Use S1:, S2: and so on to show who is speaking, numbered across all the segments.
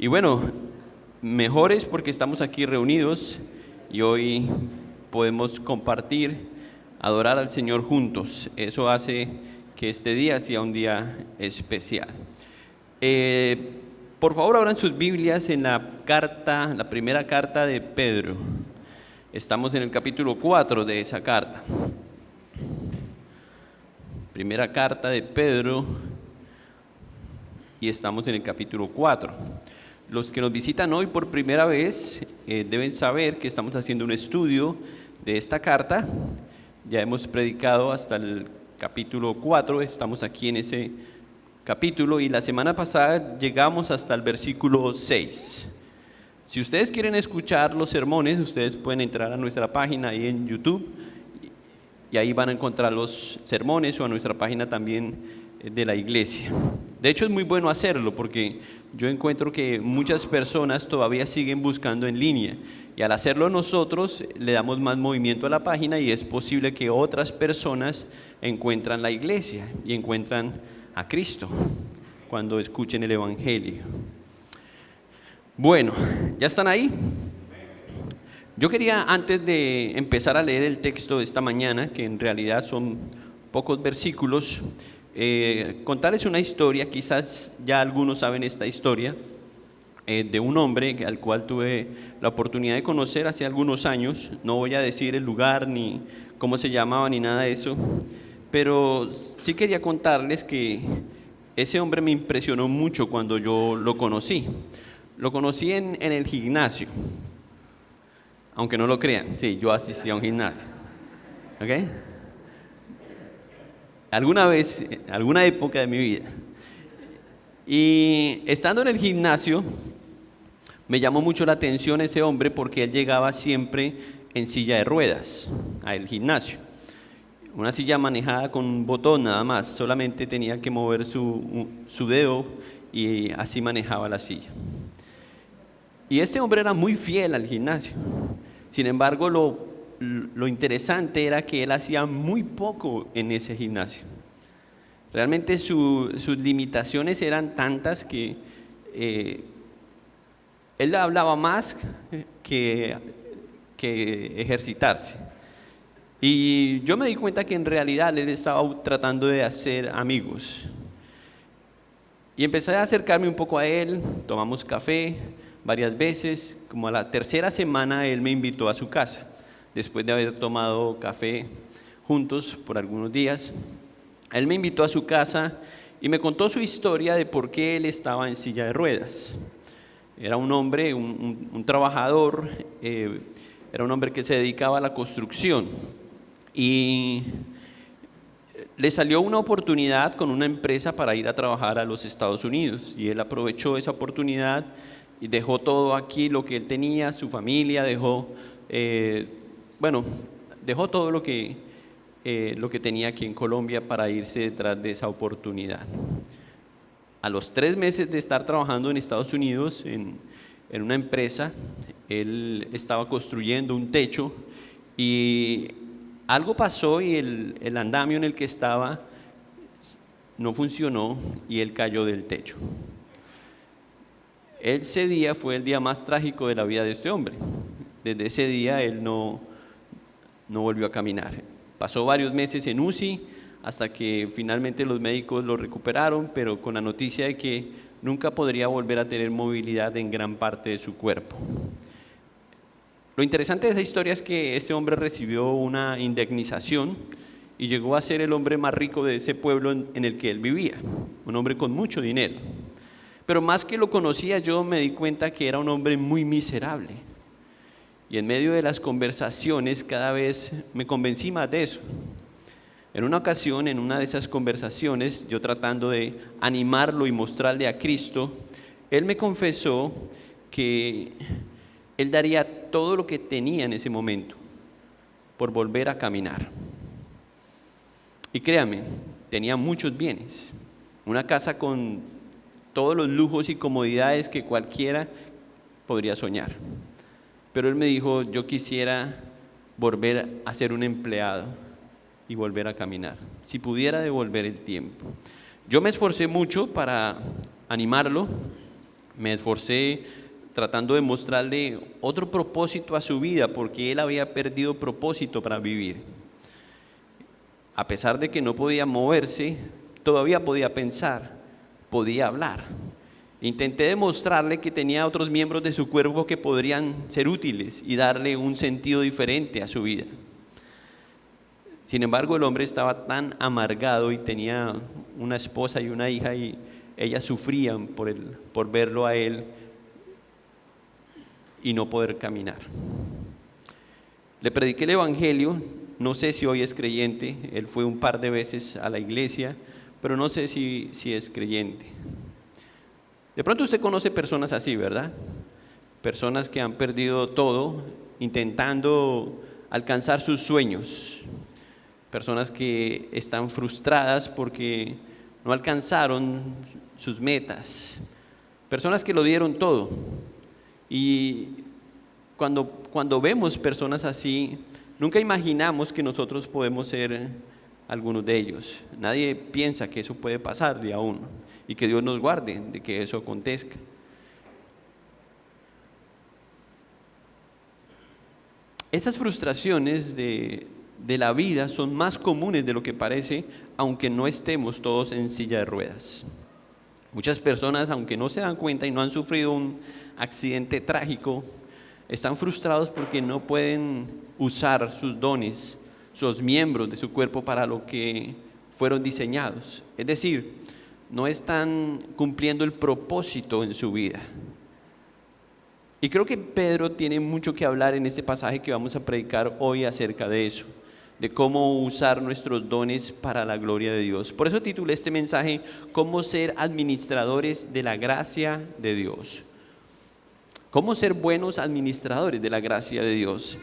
S1: Y bueno, mejores porque estamos aquí reunidos y hoy podemos compartir, adorar al Señor juntos. Eso hace que este día sea un día especial. Por favor, abran sus Biblias en la primera carta de Pedro. Estamos en el capítulo 4 de esa carta. Primera carta de Pedro y estamos en el capítulo 4. Los que nos visitan hoy por primera vez deben saber que estamos haciendo un estudio de esta carta. Ya hemos predicado hasta el capítulo 4, estamos aquí en ese capítulo y la semana pasada llegamos hasta el versículo 6. Si ustedes quieren escuchar los sermones, ustedes pueden entrar a nuestra página ahí en YouTube y ahí van a encontrar los sermones o a nuestra página también de la iglesia. De hecho es muy bueno hacerlo porque yo encuentro que muchas personas todavía siguen buscando en línea y al hacerlo nosotros le damos más movimiento a la página y es posible que otras personas encuentran la iglesia y encuentran a Cristo cuando escuchen el Evangelio. Bueno, ¿ya están ahí? Yo quería, antes de empezar a leer el texto de esta mañana, que en realidad son pocos versículos, contarles una historia. Quizás ya algunos saben esta historia, de un hombre al cual tuve la oportunidad de conocer hace algunos años. No voy a decir el lugar, ni cómo se llamaba, ni nada de eso, pero sí quería contarles que ese hombre me impresionó mucho cuando yo lo conocí. Lo conocí en el gimnasio. Aunque no lo crean, sí, yo asistí a un gimnasio. ¿Ok? Alguna vez, alguna época de mi vida. Y estando en el gimnasio, me llamó mucho la atención ese hombre porque él llegaba siempre en silla de ruedas al gimnasio. Una silla manejada con un botón nada más, solamente tenía que mover su dedo y así manejaba la silla. Y este hombre era muy fiel al gimnasio. Sin embargo, lo interesante era que él hacía muy poco en ese gimnasio. Realmente sus limitaciones eran tantas que él hablaba más que ejercitarse. Y yo me di cuenta que en realidad él estaba tratando de hacer amigos. Y empecé a acercarme un poco a él, tomamos café varias veces. Como a la tercera semana él me invitó a su casa, después de haber tomado café juntos por algunos días. Él me invitó a su casa y me contó su historia de por qué él estaba en silla de ruedas. Era un hombre, un trabajador, era un hombre que se dedicaba a la construcción y le salió una oportunidad con una empresa para ir a trabajar a los Estados Unidos y él aprovechó esa oportunidad y dejó todo aquí, lo que él tenía, su familia, dejó todo lo que tenía aquí en Colombia para irse detrás de esa oportunidad. A los 3 meses de estar trabajando en Estados Unidos en una empresa, él estaba construyendo un techo y algo pasó y el andamio en el que estaba no funcionó y él cayó del techo. Ese día fue el día más trágico de la vida de este hombre. Desde ese día él no volvió a caminar. Pasó varios meses en UCI hasta que finalmente los médicos lo recuperaron, pero con la noticia de que nunca podría volver a tener movilidad en gran parte de su cuerpo. Lo interesante de esa historia es que este hombre recibió una indemnización y llegó a ser el hombre más rico de ese pueblo en el que él vivía, un hombre con mucho dinero. Pero más que lo conocía, yo me di cuenta que era un hombre muy miserable. Y en medio de las conversaciones cada vez me convencí más de eso. En una ocasión, en una de esas conversaciones, yo tratando de animarlo y mostrarle a Cristo, él me confesó que él daría todo lo que tenía en ese momento por volver a caminar. Y créame, tenía muchos bienes, una casa con todos los lujos y comodidades que cualquiera podría soñar. Pero él me dijo, yo quisiera volver a ser un empleado y volver a caminar, si pudiera devolver el tiempo. Yo me esforcé mucho para animarlo, Me esforcé tratando de mostrarle otro propósito a su vida, porque él había perdido propósito para vivir. A pesar de que no podía moverse, todavía podía pensar, podía hablar. Intenté demostrarle que tenía otros miembros de su cuerpo que podrían ser útiles y darle un sentido diferente a su vida. Sin embargo, el hombre estaba tan amargado y tenía una esposa y una hija, y ellas sufrían por verlo a él y no poder caminar. Le prediqué el evangelio. No sé si hoy es creyente. Él fue un par de veces a la iglesia, pero no sé si es creyente. De pronto usted conoce personas así, ¿verdad? Personas que han perdido todo intentando alcanzar sus sueños. Personas que están frustradas porque no alcanzaron sus metas. Personas que lo dieron todo. Y cuando vemos personas así, nunca imaginamos que nosotros podemos ser algunos de ellos. Nadie piensa que eso puede pasarle a uno, y que Dios nos guarde de que eso acontezca. Esas frustraciones de la vida son más comunes de lo que parece, aunque no estemos todos en silla de ruedas. Muchas personas, aunque no se dan cuenta y no han sufrido un accidente trágico, están frustrados porque no pueden usar sus dones, sus miembros de su cuerpo para lo que fueron diseñados. Es decir, no están cumpliendo el propósito en su vida. Y creo que Pedro tiene mucho que hablar en este pasaje que vamos a predicar hoy acerca de eso, de cómo usar nuestros dones para la gloria de Dios. Por eso titulé este mensaje, cómo ser administradores de la gracia de Dios. Cómo ser buenos administradores de la gracia de Dios.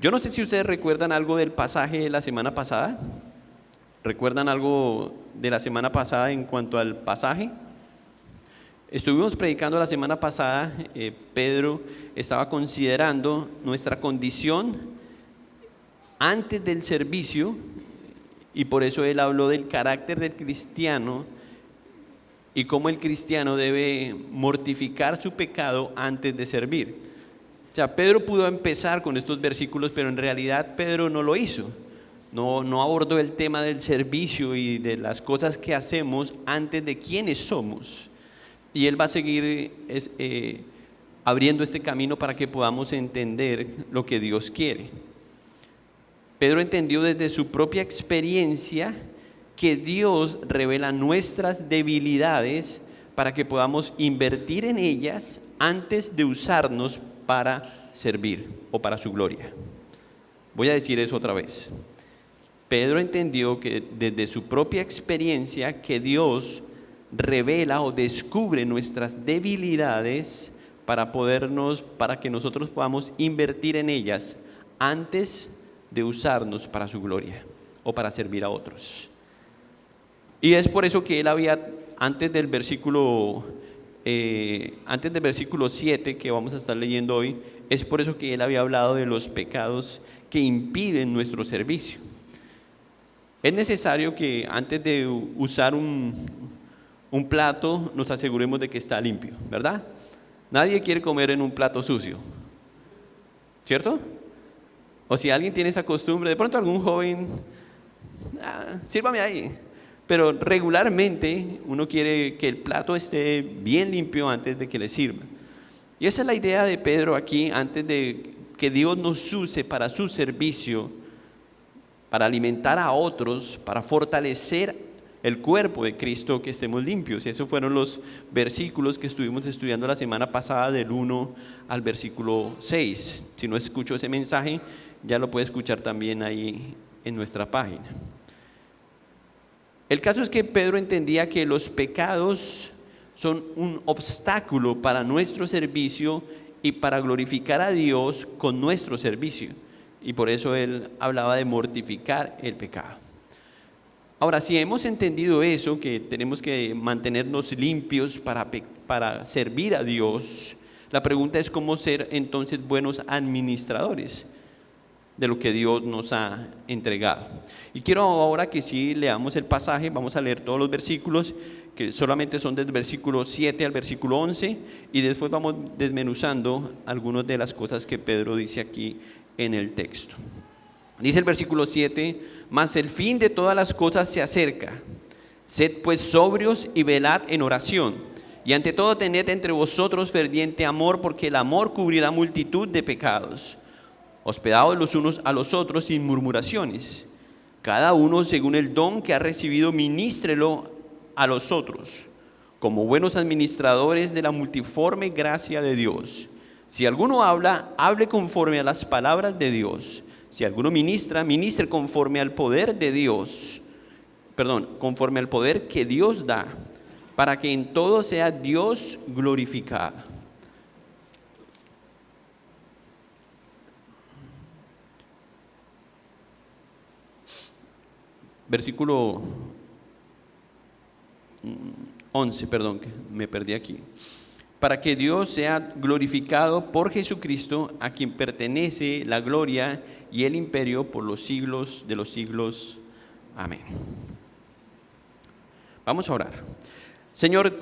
S1: Yo no sé si ustedes recuerdan algo del pasaje de la semana pasada. ¿Recuerdan algo de la semana pasada en cuanto al pasaje? Estuvimos predicando la semana pasada. Pedro estaba considerando nuestra condición antes del servicio, y por eso él habló del carácter del cristiano y cómo el cristiano debe mortificar su pecado antes de servir. O sea, Pedro pudo empezar con estos versículos, pero en realidad Pedro no lo hizo. No abordó el tema del servicio y de las cosas que hacemos antes de quiénes somos. Y él va a seguir abriendo este camino para que podamos entender lo que Dios quiere. Pedro entendió desde su propia experiencia que Dios revela nuestras debilidades para que podamos invertir en ellas antes de usarnos para servir o para su gloria. Voy a decir eso otra vez. Pedro entendió que desde su propia experiencia que Dios revela o descubre nuestras debilidades para que nosotros podamos invertir en ellas antes de usarnos para su gloria o para servir a otros. Y es por eso que él había, antes del versículo 7 que vamos a estar leyendo hoy, es por eso que él había hablado de los pecados que impiden nuestro servicio. Es necesario que antes de usar un plato nos aseguremos de que está limpio, ¿verdad? Nadie quiere comer en un plato sucio, ¿cierto? O si alguien tiene esa costumbre, de pronto algún joven, sírvame ahí. Pero regularmente uno quiere que el plato esté bien limpio antes de que le sirva. Y esa es la idea de Pedro aquí, antes de que Dios nos use para su servicio, para alimentar a otros, para fortalecer el cuerpo de Cristo, que estemos limpios. Y esos fueron los versículos que estuvimos estudiando la semana pasada, del 1 al versículo 6. Si no escuchó ese mensaje, ya lo puede escuchar también ahí en nuestra página. El caso es que Pedro entendía que los pecados son un obstáculo para nuestro servicio y para glorificar a Dios con nuestro servicio. Y por eso él hablaba de mortificar el pecado. Ahora, si hemos entendido eso, que tenemos que mantenernos limpios para servir a Dios, la pregunta es cómo ser entonces buenos administradores de lo que Dios nos ha entregado. Y quiero ahora que sí leamos el pasaje. Vamos a leer todos los versículos. que solamente son del versículo 7 al versículo 11, y después vamos desmenuzando algunas de las cosas que Pedro dice aquí en el texto. Dice el versículo 7, mas el fin de todas las cosas se acerca. Sed pues sobrios y velad en oración. Y ante todo tened entre vosotros ferviente amor, porque el amor cubrirá multitud de pecados. Hospedaos los unos a los otros sin murmuraciones. Cada uno según el don que ha recibido, ministrelo a los otros, como buenos administradores de la multiforme gracia de Dios. Si alguno habla, hable conforme a las palabras de Dios. Si alguno ministra, ministre conforme al poder de Dios. Conforme al poder que Dios da, para que en todo sea Dios glorificado. Versículo 11, que me perdí aquí. Para que Dios sea glorificado por Jesucristo, a quien pertenece la gloria y el imperio por los siglos de los siglos. Amén. Vamos a orar. Señor,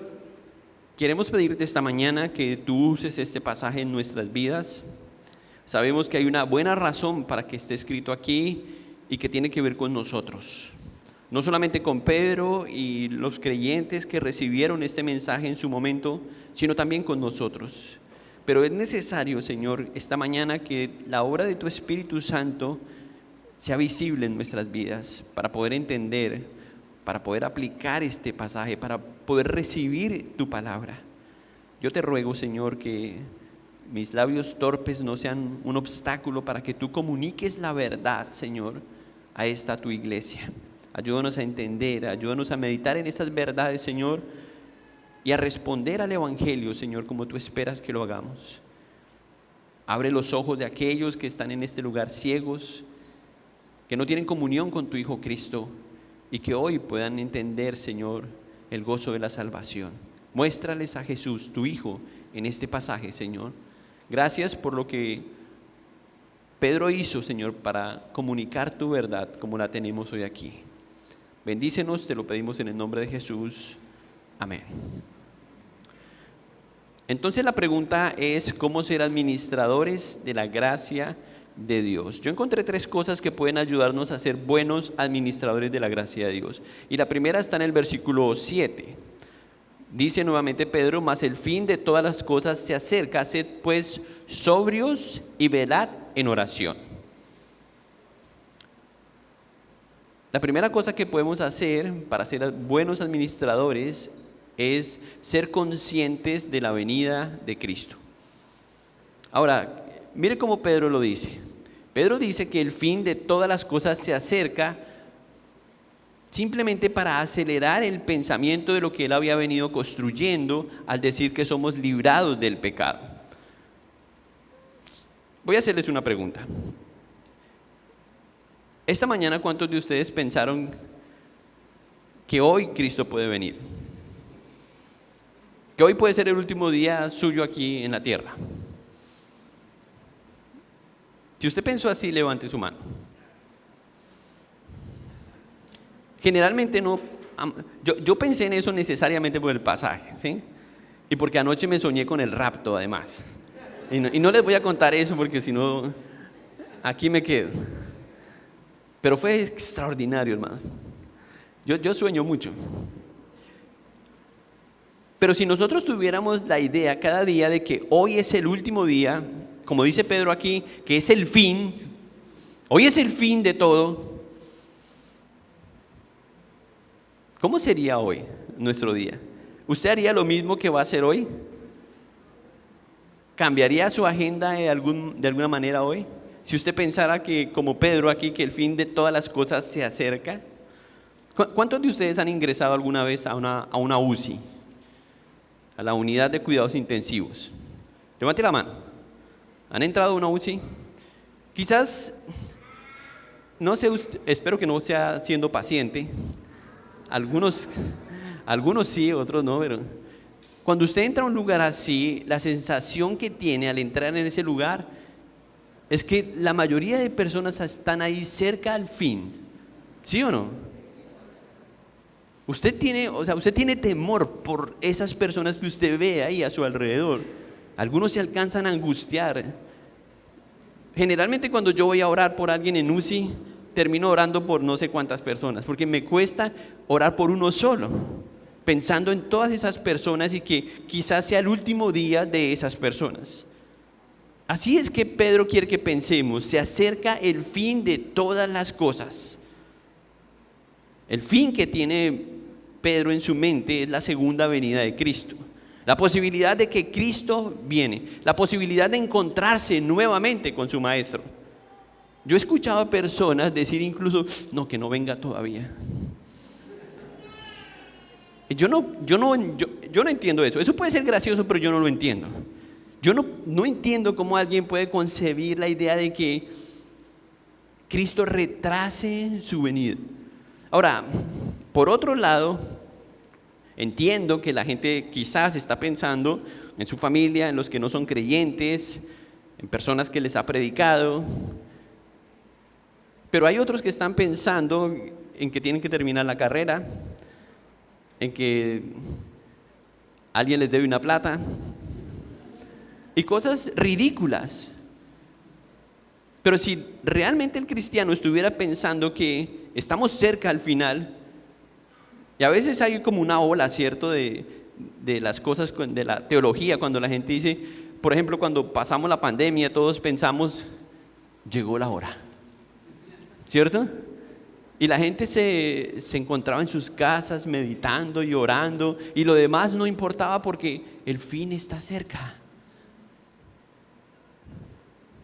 S1: queremos pedirte esta mañana que tú uses este pasaje en nuestras vidas. Sabemos que hay una buena razón para que esté escrito aquí y que tiene que ver con nosotros. No solamente con Pedro y los creyentes que recibieron este mensaje en su momento, sino también con nosotros. Pero es necesario, Señor, esta mañana que la obra de tu Espíritu Santo sea visible en nuestras vidas para poder entender, para poder aplicar este pasaje, para poder recibir tu palabra. Yo te ruego, Señor, que mis labios torpes no sean un obstáculo para que tú comuniques la verdad, Señor, a esta tu iglesia. Ayúdanos a entender, ayúdanos a meditar en estas verdades, Señor, y a responder al Evangelio, Señor, como tú esperas que lo hagamos. Abre los ojos de aquellos que están en este lugar ciegos, que no tienen comunión con tu Hijo Cristo, y que hoy puedan entender, Señor, el gozo de la salvación. Muéstrales a Jesús, tu Hijo, en este pasaje, Señor. Gracias por lo que Pedro hizo, Señor, para comunicar tu verdad como la tenemos hoy aquí. Bendícenos, te lo pedimos en el nombre de Jesús. Amén. Entonces la pregunta es, ¿cómo ser administradores de la gracia de Dios? Yo encontré 3 cosas que pueden ayudarnos a ser buenos administradores de la gracia de Dios. Y la primera está en el versículo 7. Dice nuevamente Pedro, mas el fin de todas las cosas se acerca, sed pues sobrios y velad en oración. La primera cosa que podemos hacer para ser buenos administradores es ser conscientes de la venida de Cristo. Ahora, mire cómo Pedro lo dice. Pedro dice que el fin de todas las cosas se acerca simplemente para acelerar el pensamiento de lo que él había venido construyendo al decir que somos librados del pecado. Voy a hacerles una pregunta. Esta mañana, ¿cuántos de ustedes pensaron que hoy Cristo puede venir? Que hoy puede ser el último día suyo aquí en la tierra. Si usted pensó así, levante su mano. Generalmente no, yo pensé en eso necesariamente por el pasaje, ¿sí? Y porque anoche me soñé con el rapto además. Y no les voy a contar eso porque si no, aquí me quedo. Pero fue extraordinario, hermano. Yo sueño mucho. Pero si nosotros tuviéramos la idea cada día de que hoy es el último día, como dice Pedro aquí, que es el fin, hoy es el fin de todo, ¿cómo sería hoy nuestro día? ¿Usted haría lo mismo que va a hacer hoy? ¿Cambiaría su agenda de alguna manera hoy? Si usted pensara que, como Pedro aquí, que el fin de todas las cosas se acerca. ¿Cuántos de ustedes han ingresado alguna vez a una UCI? A la unidad de cuidados intensivos. Levante la mano. ¿Han entrado a una UCI? Quizás, no sé, espero que no sea siendo paciente. Algunos sí, otros no, pero cuando usted entra a un lugar así, la sensación que tiene al entrar en ese lugar es que la mayoría de personas están ahí cerca al fin. ¿Sí o no? usted tiene temor por esas personas que usted ve ahí a su alrededor. Algunos se alcanzan a angustiar. Generalmente cuando yo voy a orar por alguien en UCI, termino orando por no sé cuántas personas, porque me cuesta orar por uno solo, pensando en todas esas personas y que quizás sea el último día de esas personas. Así es que Pedro quiere que pensemos, se acerca el fin de todas las cosas. El fin que tiene Pedro en su mente es la segunda venida de Cristo. La posibilidad de que Cristo viene, la posibilidad de encontrarse nuevamente con su Maestro. Yo he escuchado a personas decir incluso, no, que no venga todavía. Yo no entiendo eso. Eso puede ser gracioso, pero yo no lo entiendo. Yo no entiendo cómo alguien puede concebir la idea de que Cristo retrase su venida. Ahora, por otro lado, entiendo que la gente quizás está pensando en su familia, en los que no son creyentes, en personas que les ha predicado, pero hay otros que están pensando en que tienen que terminar la carrera, en que alguien les debe una plata y cosas ridículas. Pero si realmente el cristiano estuviera pensando que estamos cerca al final, y a veces hay como una ola, ¿cierto?, de las cosas, de la teología, cuando la gente dice, por ejemplo, cuando pasamos la pandemia, todos pensamos, llegó la hora, ¿cierto? Y la gente se encontraba en sus casas meditando y orando, y lo demás no importaba porque el fin está cerca.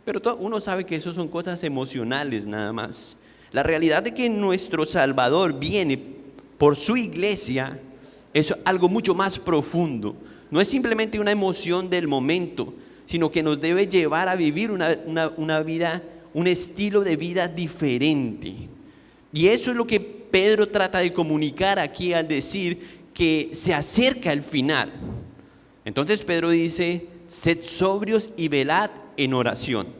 S1: Pero uno sabe que eso son cosas emocionales nada más. La realidad de que nuestro Salvador viene por su iglesia es algo mucho más profundo. No es simplemente una emoción del momento, sino que nos debe llevar a vivir una vida, un estilo de vida diferente. Y eso es lo que Pedro trata de comunicar aquí al decir que se acerca el final. Entonces Pedro dice, sed sobrios y velad en oración.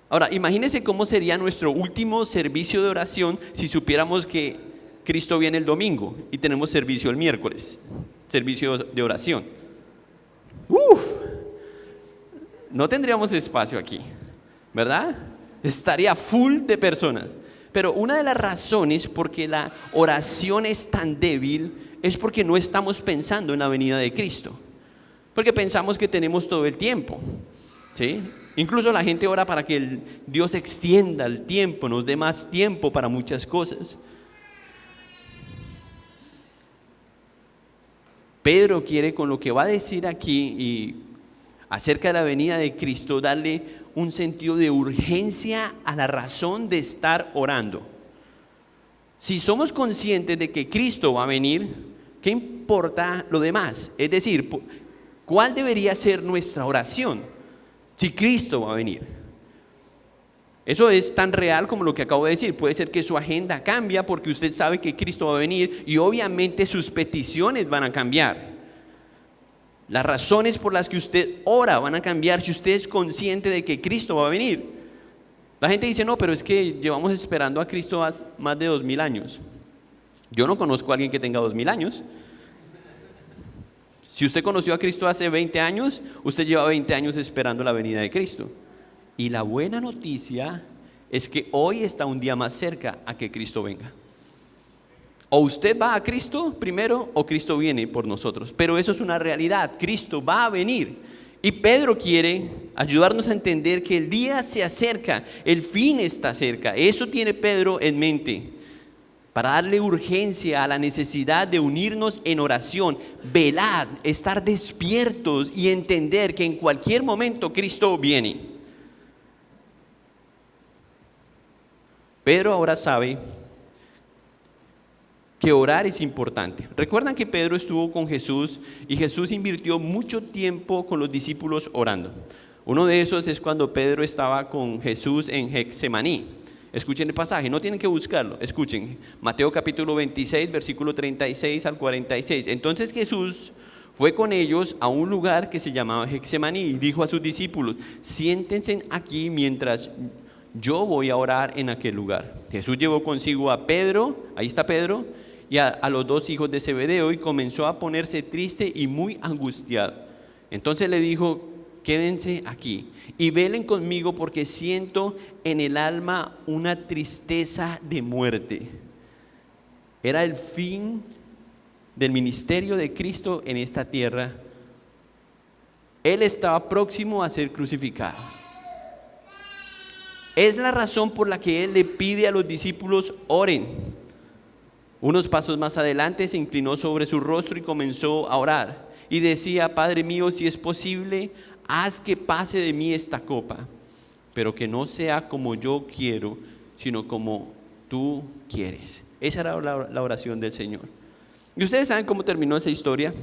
S1: Ahora, imagínense cómo sería nuestro último servicio de oración si supiéramos que Cristo viene el domingo y tenemos servicio el miércoles, servicio de oración. No tendríamos espacio aquí, ¿verdad? Estaría full de personas. Pero una de las razones por qué la oración es tan débil es porque no estamos pensando en la venida de Cristo. Porque pensamos que tenemos todo el tiempo, ¿sí? Incluso la gente ora para que Dios extienda el tiempo, nos dé más tiempo para muchas cosas. Pedro quiere, con lo que va a decir aquí y acerca de la venida de Cristo, darle un sentido de urgencia a la razón de estar orando. Si somos conscientes de que Cristo va a venir, ¿qué importa lo demás? Es decir, ¿cuál debería ser nuestra oración si Cristo va a venir? Eso es tan real como lo que acabo de decir. Puede ser que su agenda cambia porque usted sabe que Cristo va a venir y obviamente sus peticiones van a cambiar. Las razones por las que usted ora van a cambiar si usted es consciente de que Cristo va a venir. La gente dice, no, pero es que llevamos esperando a Cristo más de 2000 años. Yo no conozco a alguien que tenga 2000 años. Si usted conoció a Cristo hace 20 años, usted lleva 20 años esperando la venida de Cristo. Y la buena noticia es que hoy está un día más cerca a que Cristo venga. O usted va a Cristo primero o Cristo viene por nosotros. Pero eso es una realidad, Cristo va a venir. Y Pedro quiere ayudarnos a entender que el día se acerca, el fin está cerca. Eso tiene Pedro en mente para darle urgencia a la necesidad de unirnos en oración, velad, estar despiertos y entender que en cualquier momento Cristo viene. Pedro ahora sabe que orar es importante. Recuerdan que Pedro estuvo con Jesús y Jesús invirtió mucho tiempo con los discípulos orando. Uno de esos es cuando Pedro estaba con Jesús en Getsemaní. Escuchen el pasaje, no tienen que buscarlo, escuchen. Mateo capítulo 26, versículo 36 al 46. Entonces Jesús fue con ellos a un lugar que se llamaba Getsemaní y dijo a sus discípulos, siéntense aquí mientras yo voy a orar en aquel lugar. Jesús llevó consigo a Pedro, ahí está Pedro, y a los 2 hijos de Zebedeo, y comenzó a ponerse triste y muy angustiado. Entonces le dijo: quédense aquí y velen conmigo, porque siento en el alma una tristeza de muerte. Era el fin del ministerio de Cristo en esta tierra. Él estaba próximo a ser crucificado. Es la razón por la que Él le pide a los discípulos: oren. Unos pasos más adelante se inclinó sobre su rostro y comenzó a orar. Y decía: Padre mío, si es posible, haz que pase de mí esta copa, pero que no sea como yo quiero, sino como tú quieres. Esa era la oración del Señor. ¿Y ustedes saben cómo terminó esa historia?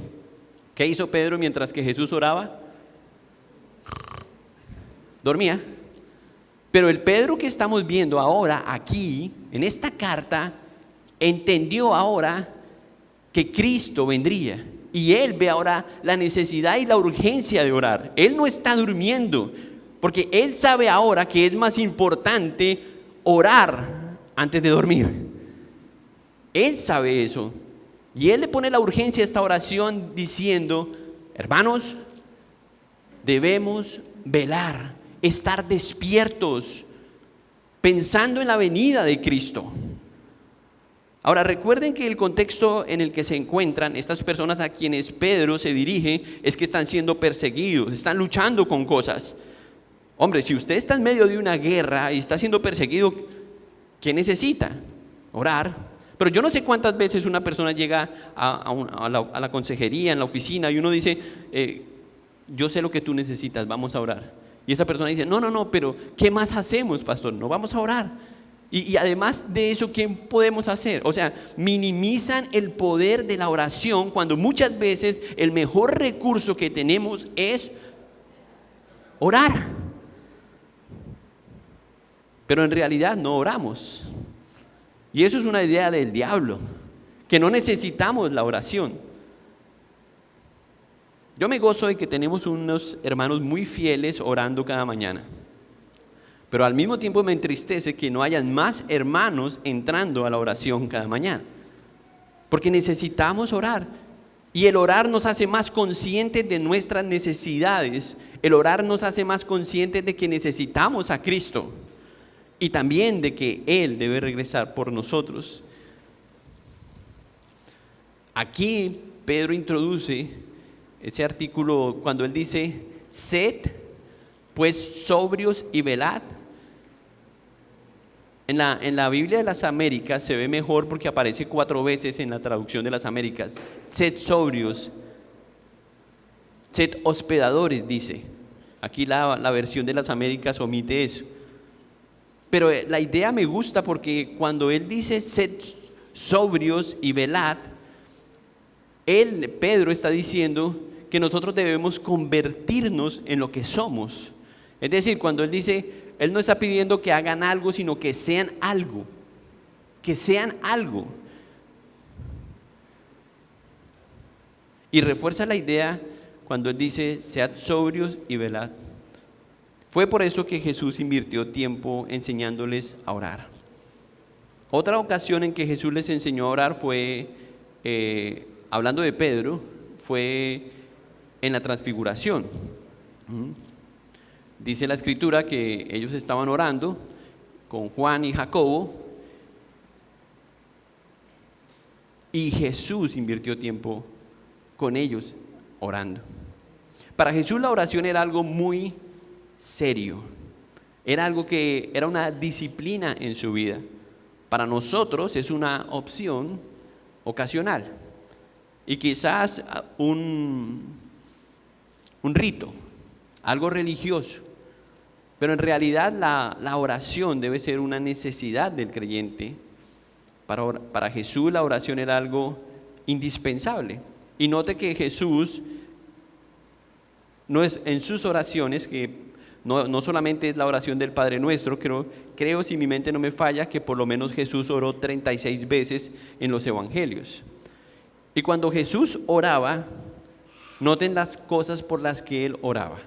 S1: ¿Qué hizo Pedro mientras que Jesús oraba? Dormía. Pero el Pedro que estamos viendo ahora aquí, en esta carta, entendió ahora que Cristo vendría. Y él ve ahora la necesidad y la urgencia de orar. Él no está durmiendo, porque él sabe ahora que es más importante orar antes de dormir. Él sabe eso. Y él le pone la urgencia a esta oración diciendo: hermanos, debemos velar, estar despiertos, pensando en la venida de Cristo. Ahora recuerden que el contexto en el que se encuentran estas personas a quienes Pedro se dirige es que están siendo perseguidos, están luchando con cosas. Hombre, si usted está en medio de una guerra y está siendo perseguido, ¿qué necesita? Orar. Pero yo no sé cuántas veces una persona llega a la consejería, en la oficina, y uno dice: yo sé lo que tú necesitas, vamos a orar. Y esa persona dice: no, pero ¿qué más hacemos, pastor? No, vamos a orar. Y además de eso, ¿qué podemos hacer? O sea, minimizan el poder de la oración, cuando muchas veces el mejor recurso que tenemos es orar. Pero en realidad no oramos. Y eso es una idea del diablo, que no necesitamos la oración. Yo me gozo de que tenemos unos hermanos muy fieles orando cada mañana. Pero al mismo tiempo me entristece que no hayan más hermanos entrando a la oración cada mañana. Porque necesitamos orar. Y el orar nos hace más conscientes de nuestras necesidades. El orar nos hace más conscientes de que necesitamos a Cristo. Y también de que Él debe regresar por nosotros. Aquí Pedro introduce ese artículo cuando él dice: sed pues sobrios y velad. En la Biblia de las Américas se ve mejor porque aparece 4 veces en la traducción de las Américas. Sed sobrios, sed hospedadores, dice. Aquí la versión de las Américas omite eso. Pero la idea me gusta porque cuando él dice sed sobrios y velad, Pedro está diciendo que nosotros debemos convertirnos en lo que somos. Es decir, cuando él dice, él no está pidiendo que hagan algo, sino que sean algo. Que sean algo. Y refuerza la idea cuando él dice: sead sobrios y velad. Fue por eso que Jesús invirtió tiempo enseñándoles a orar. Otra ocasión en que Jesús les enseñó a orar fue, hablando de Pedro, fue en la transfiguración. Dice la Escritura que ellos estaban orando con Juan y Jacobo, y Jesús invirtió tiempo con ellos orando. Para Jesús la oración era algo muy serio, era algo que era una disciplina en su vida. Para nosotros es una opción ocasional y quizás un rito, algo religioso. Pero en realidad la oración debe ser una necesidad del creyente. Para Jesús la oración era algo indispensable. Y note que Jesús no es en sus oraciones, que no solamente es la oración del Padre Nuestro, creo si mi mente no me falla, que por lo menos Jesús oró 36 veces en los evangelios. Y cuando Jesús oraba, noten las cosas por las que Él oraba.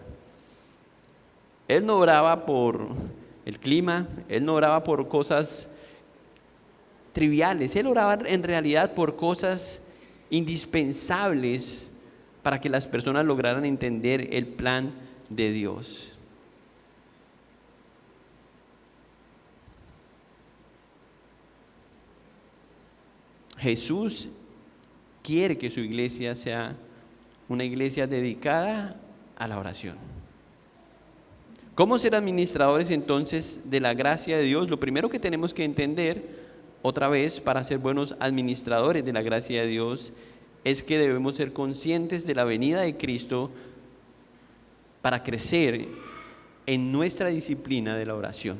S1: Él no oraba por el clima, Él no oraba por cosas triviales. Él oraba en realidad por cosas indispensables para que las personas lograran entender el plan de Dios. Jesús quiere que su iglesia sea una iglesia dedicada a la oración. ¿Cómo ser administradores entonces de la gracia de Dios? Lo primero que tenemos que entender, otra vez, para ser buenos administradores de la gracia de Dios, es que debemos ser conscientes de la venida de Cristo para crecer en nuestra disciplina de la oración.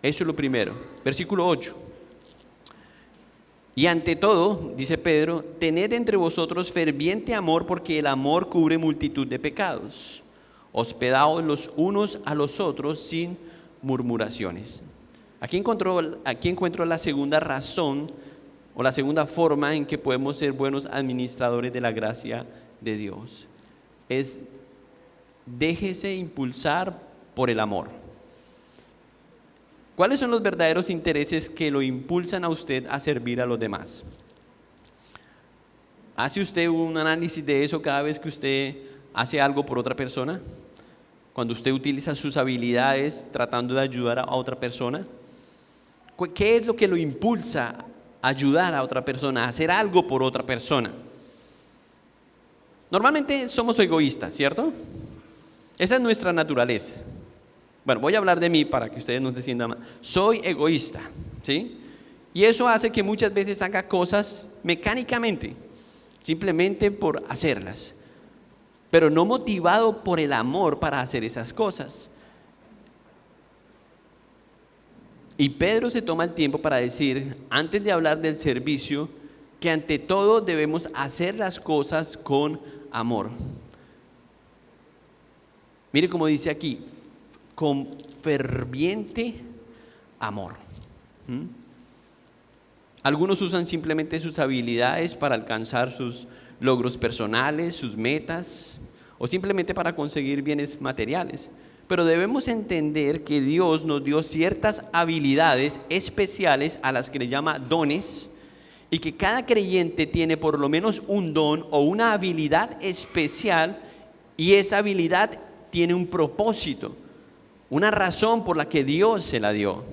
S1: Eso es lo primero. Versículo 8. Y ante todo, dice Pedro, tened entre vosotros ferviente amor, porque el amor cubre multitud de pecados. Hospedaos los unos a los otros sin murmuraciones. Aquí encuentro la segunda razón o la segunda forma en que podemos ser buenos administradores de la gracia de Dios. Es déjese impulsar por el amor. ¿Cuáles son los verdaderos intereses que lo impulsan a usted a servir a los demás? ¿Hace usted un análisis de eso cada vez que usted hace algo por otra persona? Cuando usted utiliza sus habilidades tratando de ayudar a otra persona. ¿Qué es lo que lo impulsa a ayudar a otra persona, a hacer algo por otra persona? Normalmente somos egoístas, ¿cierto? Esa es nuestra naturaleza. Bueno, voy a hablar de mí para que ustedes no se sientan mal. Soy egoísta, ¿sí? Y eso hace que muchas veces haga cosas mecánicamente, simplemente por hacerlas, pero no motivado por el amor para hacer esas cosas. Y Pedro se toma el tiempo para decir, antes de hablar del servicio, que ante todo debemos hacer las cosas con amor. Mire cómo dice aquí, con ferviente amor. Algunos usan simplemente sus habilidades para alcanzar sus logros personales, sus metas, o simplemente para conseguir bienes materiales. Pero debemos entender que Dios nos dio ciertas habilidades especiales a las que le llama dones, y que cada creyente tiene por lo menos un don o una habilidad especial, y esa habilidad tiene un propósito, una razón por la que Dios se la dio.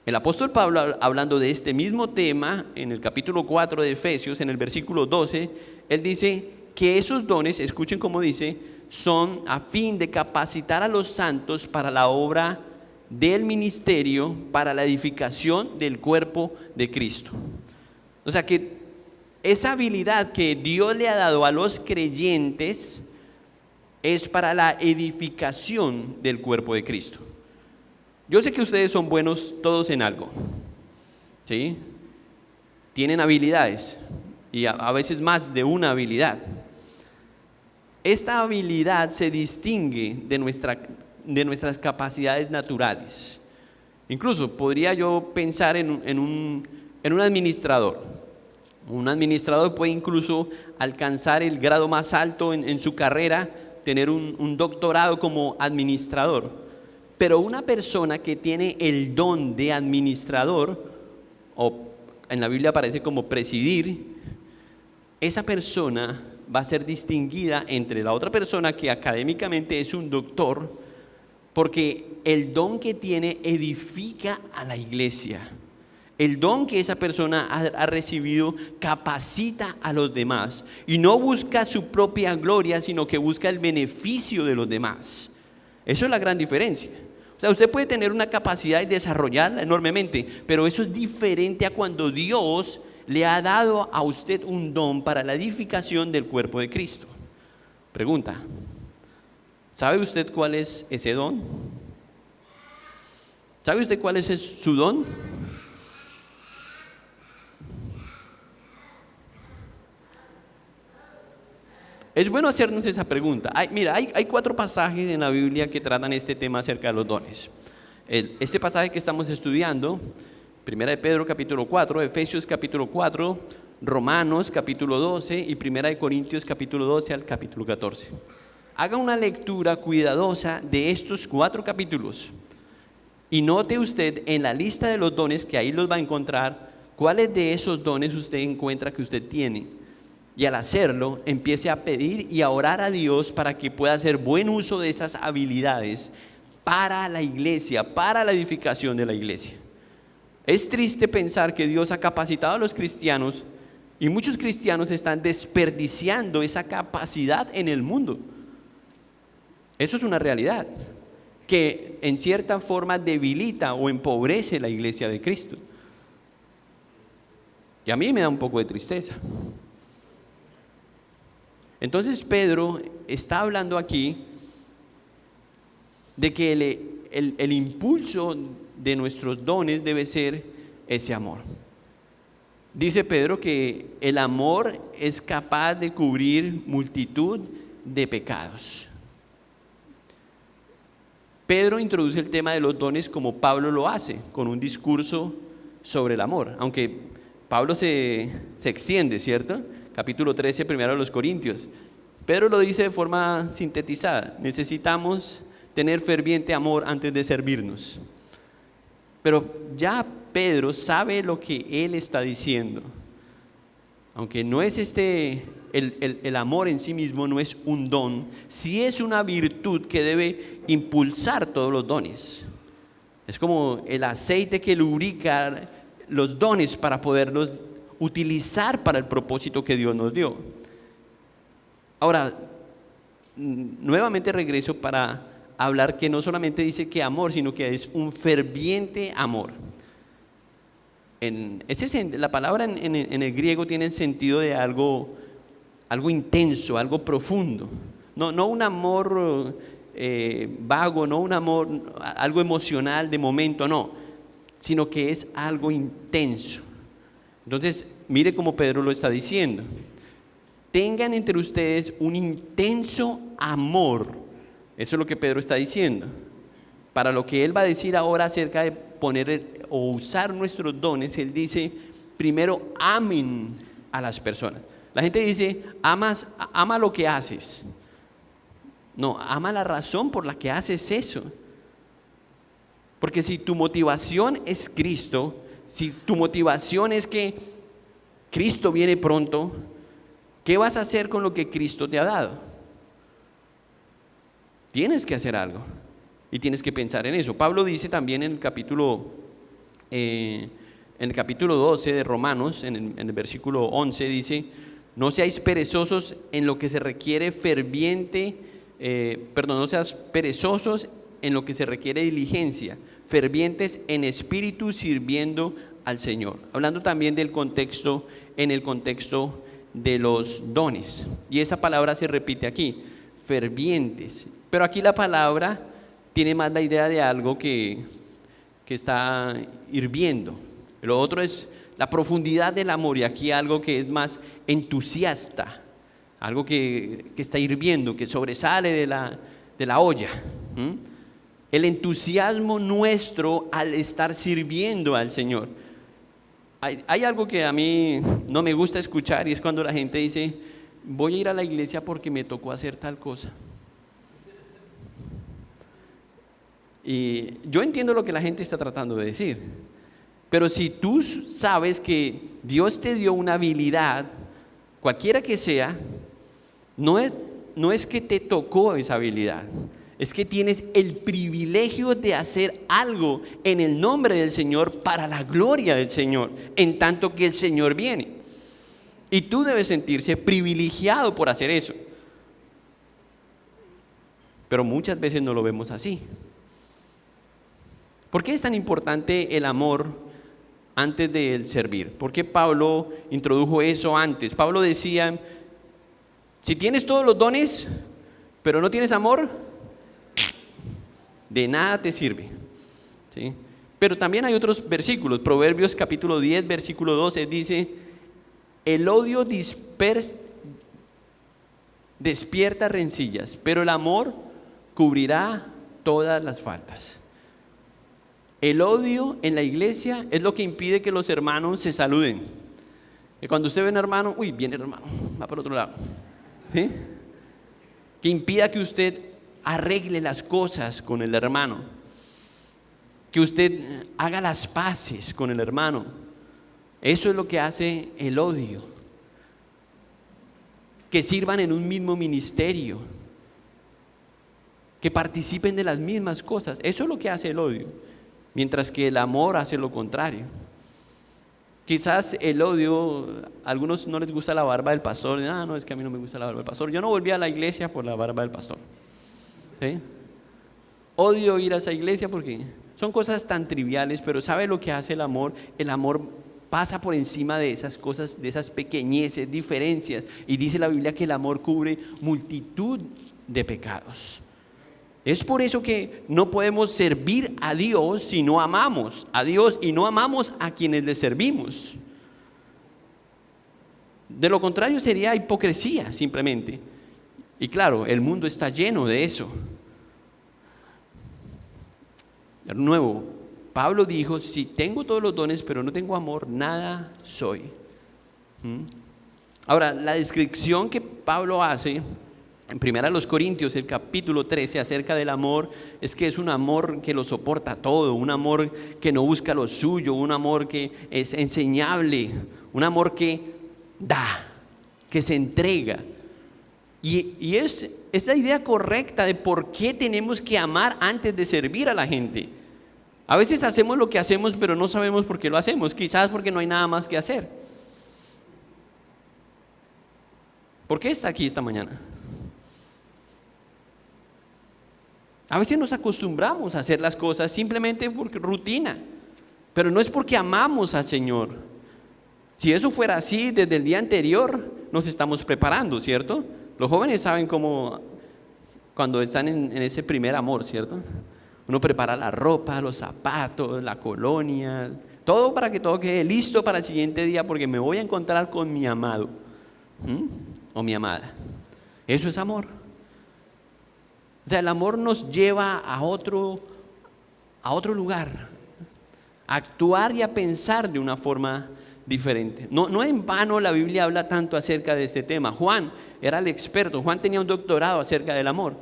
S1: El apóstol Pablo, hablando de este mismo tema en el capítulo 4 de Efesios, en el versículo 12, él dice que esos dones, escuchen cómo dice, son a fin de capacitar a los santos para la obra del ministerio, para la edificación del cuerpo de Cristo. O sea que esa habilidad que Dios le ha dado a los creyentes es para la edificación del cuerpo de Cristo. Yo sé que ustedes son buenos todos en algo, ¿sí? Tienen habilidades y a veces más de una habilidad. Esta habilidad se distingue de nuestras capacidades naturales. Incluso podría yo pensar en un administrador. Un administrador puede incluso alcanzar el grado más alto en su carrera, tener un doctorado como administrador. Pero una persona que tiene el don de administrador, o en la Biblia aparece como presidir, esa persona va a ser distinguida entre la otra persona que académicamente es un doctor, porque el don que tiene edifica a la iglesia. El don que esa persona ha recibido capacita a los demás y no busca su propia gloria, sino que busca el beneficio de los demás. Eso es la gran diferencia. O sea, usted puede tener una capacidad y desarrollarla enormemente, pero eso es diferente a cuando Dios le ha dado a usted un don para la edificación del cuerpo de Cristo. Pregunta, ¿sabe usted cuál es ese don? ¿Sabe usted cuál es su don? Es bueno hacernos esa pregunta. Hay 4 pasajes en la Biblia que tratan este tema acerca de los dones. Este pasaje que estamos estudiando, 1 de Pedro capítulo 4, Efesios capítulo 4, Romanos capítulo 12 y 1 de Corintios capítulo 12 al capítulo 14. Haga una lectura cuidadosa de estos 4 capítulos Y note usted en la lista de los dones, que ahí los va a encontrar, cuáles de esos dones usted encuentra que usted tiene. Y al hacerlo, empiece a pedir y a orar a Dios para que pueda hacer buen uso de esas habilidades para la iglesia, para la edificación de la iglesia. Es triste pensar que Dios ha capacitado a los cristianos y muchos cristianos están desperdiciando esa capacidad en el mundo. Eso es una realidad que en cierta forma debilita o empobrece la iglesia de Cristo. Y a mí me da un poco de tristeza. Entonces Pedro está hablando aquí de que el impulso de nuestros dones debe ser ese amor. Dice Pedro que el amor es capaz de cubrir multitud de pecados. Pedro introduce el tema de los dones como Pablo lo hace, con un discurso sobre el amor, aunque Pablo se extiende, ¿cierto? Capítulo 13, primero a los Corintios. Pedro lo dice de forma sintetizada: necesitamos tener ferviente amor antes de servirnos. Pero ya Pedro sabe lo que él está diciendo. Aunque no es el amor en sí mismo no es un don, sí es una virtud que debe impulsar todos los dones. Es como el aceite que lubrica los dones para poderlos utilizar para el propósito que Dios nos dio. Ahora, nuevamente regreso para hablar que no solamente dice que amor, sino que es un ferviente amor. La palabra en el griego tiene el sentido de algo intenso, algo profundo. No un amor vago, no un amor, algo emocional de momento, no, sino que es algo intenso. Entonces, mire cómo Pedro lo está diciendo: tengan entre ustedes un intenso amor. Eso es lo que Pedro está diciendo. Para lo que él va a decir ahora acerca de poner o usar nuestros dones, él dice: primero, amen a las personas. La gente dice: ama lo que haces. No, ama la razón por la que haces eso. Porque si tu motivación es Cristo, si tu motivación es que Cristo viene pronto, ¿qué vas a hacer con lo que Cristo te ha dado? Tienes que hacer algo y tienes que pensar en eso. Pablo dice también en el capítulo 12 de Romanos, en el versículo 11, dice: no seáis perezosos en lo que se requiere no seas perezosos en lo que se requiere diligencia, fervientes en espíritu, sirviendo al Señor. Hablando también del contexto, en el contexto de los dones. Y esa palabra se repite aquí: fervientes. Pero aquí la palabra tiene más la idea de algo que está hirviendo. Lo otro es la profundidad del amor, y aquí algo que es más entusiasta, algo que está hirviendo, que sobresale de la olla. El entusiasmo nuestro al estar sirviendo al Señor. Hay algo que a mí no me gusta escuchar, y es cuando la gente dice: voy a ir a la iglesia porque me tocó hacer tal cosa. Y yo entiendo lo que la gente está tratando de decir, pero si tú sabes que Dios te dio una habilidad, cualquiera que sea, no es que te tocó esa habilidad, es que tienes el privilegio de hacer algo en el nombre del Señor, para la gloria del Señor, en tanto que el Señor viene. Y tú debes sentirse privilegiado por hacer eso. Pero muchas veces no lo vemos así. ¿Por qué es tan importante el amor antes del servir? ¿Por qué Pablo introdujo eso antes? Pablo decía: si tienes todos los dones, pero no tienes amor, de nada te sirve. ¿Sí? Pero también hay otros versículos. Proverbios capítulo 10, versículo 12 dice: el odio despierta rencillas, pero el amor cubrirá todas las faltas. El odio en la iglesia es lo que impide que los hermanos se saluden. Que cuando usted ve a un hermano, viene el hermano, va por otro lado. ¿Sí? Que impida que usted arregle las cosas con el hermano. que usted haga las paces con el hermano. Eso es lo que hace el odio. Que sirvan en un mismo ministerio, que participen de las mismas cosas. Eso es lo que hace el odio, mientras que el amor hace lo contrario. Quizás el odio, a algunos no les gusta la barba del pastor. No, es que a mí no me gusta la barba del pastor. Yo no volví a la iglesia por la barba del pastor. ¿Sí? Odio ir a esa iglesia porque son cosas tan triviales, pero ¿sabe lo que hace el amor? El amor pasa por encima de esas cosas, de esas pequeñeces, diferencias, y dice la Biblia que el amor cubre multitud de pecados. Es por eso que no podemos servir a Dios si no amamos a Dios y no amamos a quienes le servimos. De lo contrario sería hipocresía simplemente. Y claro, el mundo está lleno de eso. De nuevo, Pablo dijo, si tengo todos los dones pero no tengo amor, nada soy. Ahora, la descripción que Pablo hace en 1 Corintios, el capítulo 13, acerca del amor, es que es un amor que lo soporta todo, un amor que no busca lo suyo, un amor que es enseñable, un amor que da, que se entrega. Y es la idea correcta de por qué tenemos que amar antes de servir a la gente. A veces hacemos lo que hacemos, pero no sabemos por qué lo hacemos, quizás porque no hay nada más que hacer. ¿Por qué está aquí esta mañana? A veces nos acostumbramos a hacer las cosas simplemente por rutina, pero no es porque amamos al Señor. Si eso fuera así, desde el día anterior nos estamos preparando, ¿cierto? Los jóvenes saben cómo, cuando están en ese primer amor, ¿cierto? Uno prepara la ropa, los zapatos, la colonia, todo para que todo quede listo para el siguiente día, porque me voy a encontrar con mi amado o mi amada. Eso es amor. O sea, el amor nos lleva a otro lugar, a actuar y a pensar de una forma diferente. No en vano la Biblia habla tanto acerca de este tema. Juan era el experto, Juan tenía un doctorado acerca del amor.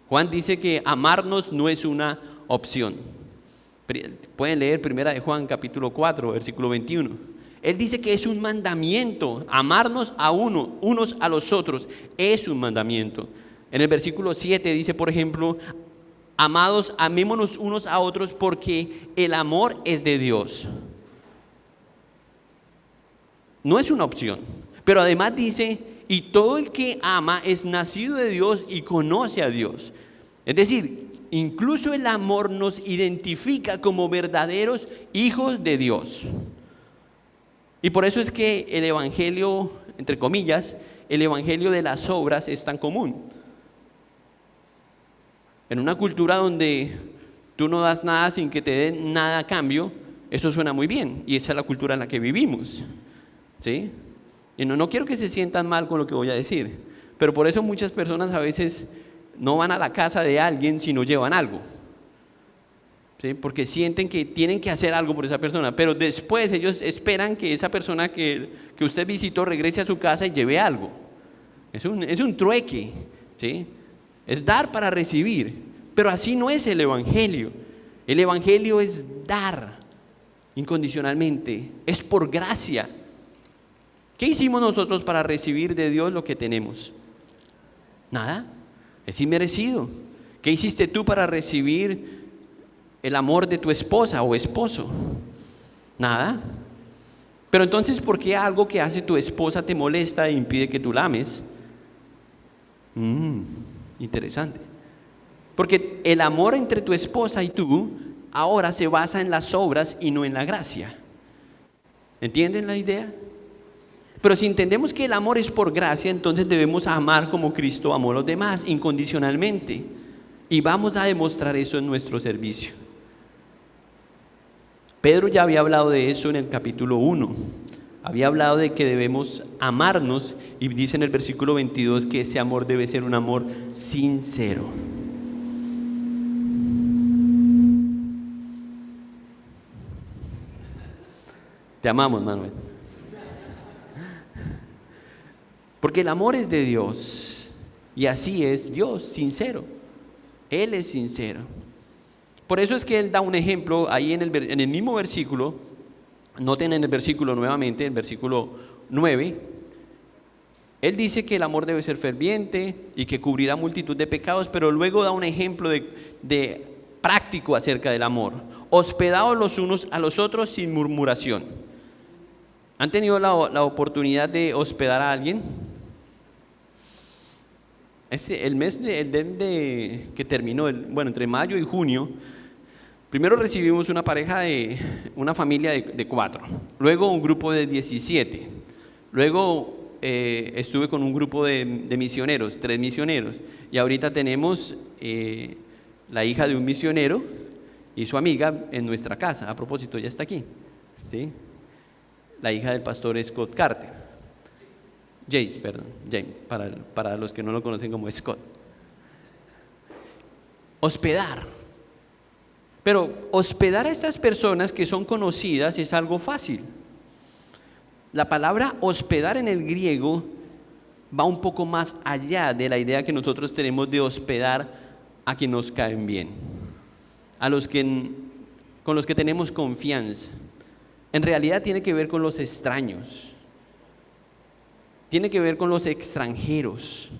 S1: Juan dice que amarnos no es una opción. Pueden leer 1 Juan capítulo 4, versículo 21. Él dice que es un mandamiento, amarnos a unos a los otros, es un mandamiento. En el versículo 7 dice, por ejemplo, amados, amémonos unos a otros porque el amor es de Dios. No es una opción, pero además dice, y todo el que ama es nacido de Dios y conoce a Dios. Es decir, incluso el amor nos identifica como verdaderos hijos de Dios. Y por eso es que el evangelio, entre comillas, el evangelio de las obras es tan común. En una cultura donde tú no das nada sin que te den nada a cambio, eso suena muy bien, y esa es la cultura en la que vivimos, ¿sí? Y no quiero que se sientan mal con lo que voy a decir, pero por eso muchas personas a veces no van a la casa de alguien si no llevan algo, ¿sí? Porque sienten que tienen que hacer algo por esa persona, pero después ellos esperan que esa persona que usted visitó regrese a su casa y lleve algo. Es un trueque, ¿sí? Es dar para recibir, pero así no es el evangelio. El evangelio es dar incondicionalmente, es por gracia. ¿Qué hicimos nosotros para recibir de Dios lo que tenemos? Nada, es inmerecido. ¿Qué hiciste tú para recibir el amor de tu esposa o esposo? Nada. Pero entonces, ¿por qué algo que hace tu esposa te molesta e impide que tú la ames? Interesante. Porque el amor entre tu esposa y tú ahora se basa en las obras y no en la gracia. ¿Entienden la idea? Pero si entendemos que el amor es por gracia, entonces debemos amar como Cristo amó a los demás, incondicionalmente. Y vamos a demostrar eso en nuestro servicio. Pedro ya había hablado de eso en el capítulo 1. Había hablado de que debemos amarnos y dice en el versículo 22 que ese amor debe ser un amor sincero. Te amamos, Manuel. Porque el amor es de Dios y así es Dios, sincero. Él es sincero. Por eso es que él da un ejemplo ahí en el mismo versículo. Noten en el versículo nuevamente, el versículo 9. Él dice que el amor debe ser ferviente y que cubrirá multitud de pecados, pero luego da un ejemplo de práctico acerca del amor. Hospedaos los unos a los otros sin murmuración. ¿Han tenido la oportunidad de hospedar a alguien? El mes que terminó, entre mayo y junio, primero recibimos una familia de 4, luego un grupo de 17, luego estuve con un grupo de misioneros, 3 misioneros, y ahorita tenemos la hija de un misionero y su amiga en nuestra casa. A propósito, ya está aquí, ¿sí? La hija del pastor Scott Carter, James, para los que no lo conocen como Scott. Hospedar. Pero hospedar a estas personas que son conocidas es algo fácil. La palabra hospedar en el griego va un poco más allá de la idea que nosotros tenemos de hospedar a quienes nos caen bien, con los que tenemos confianza. En realidad tiene que ver con los extraños, tiene que ver con los extranjeros,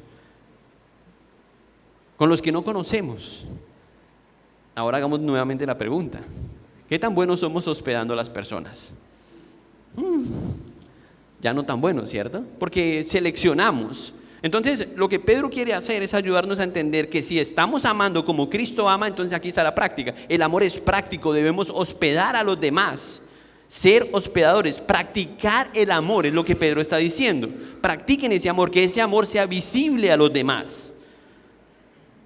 S1: con los que no conocemos. Ahora hagamos nuevamente la pregunta: ¿qué tan buenos somos hospedando a las personas? Ya no tan buenos, ¿cierto? Porque seleccionamos. Entonces, lo que Pedro quiere hacer es ayudarnos a entender que si estamos amando como Cristo ama, entonces aquí está la práctica. El amor es práctico, debemos hospedar a los demás, ser hospedadores, practicar el amor, es lo que Pedro está diciendo. Practiquen ese amor, que ese amor sea visible a los demás.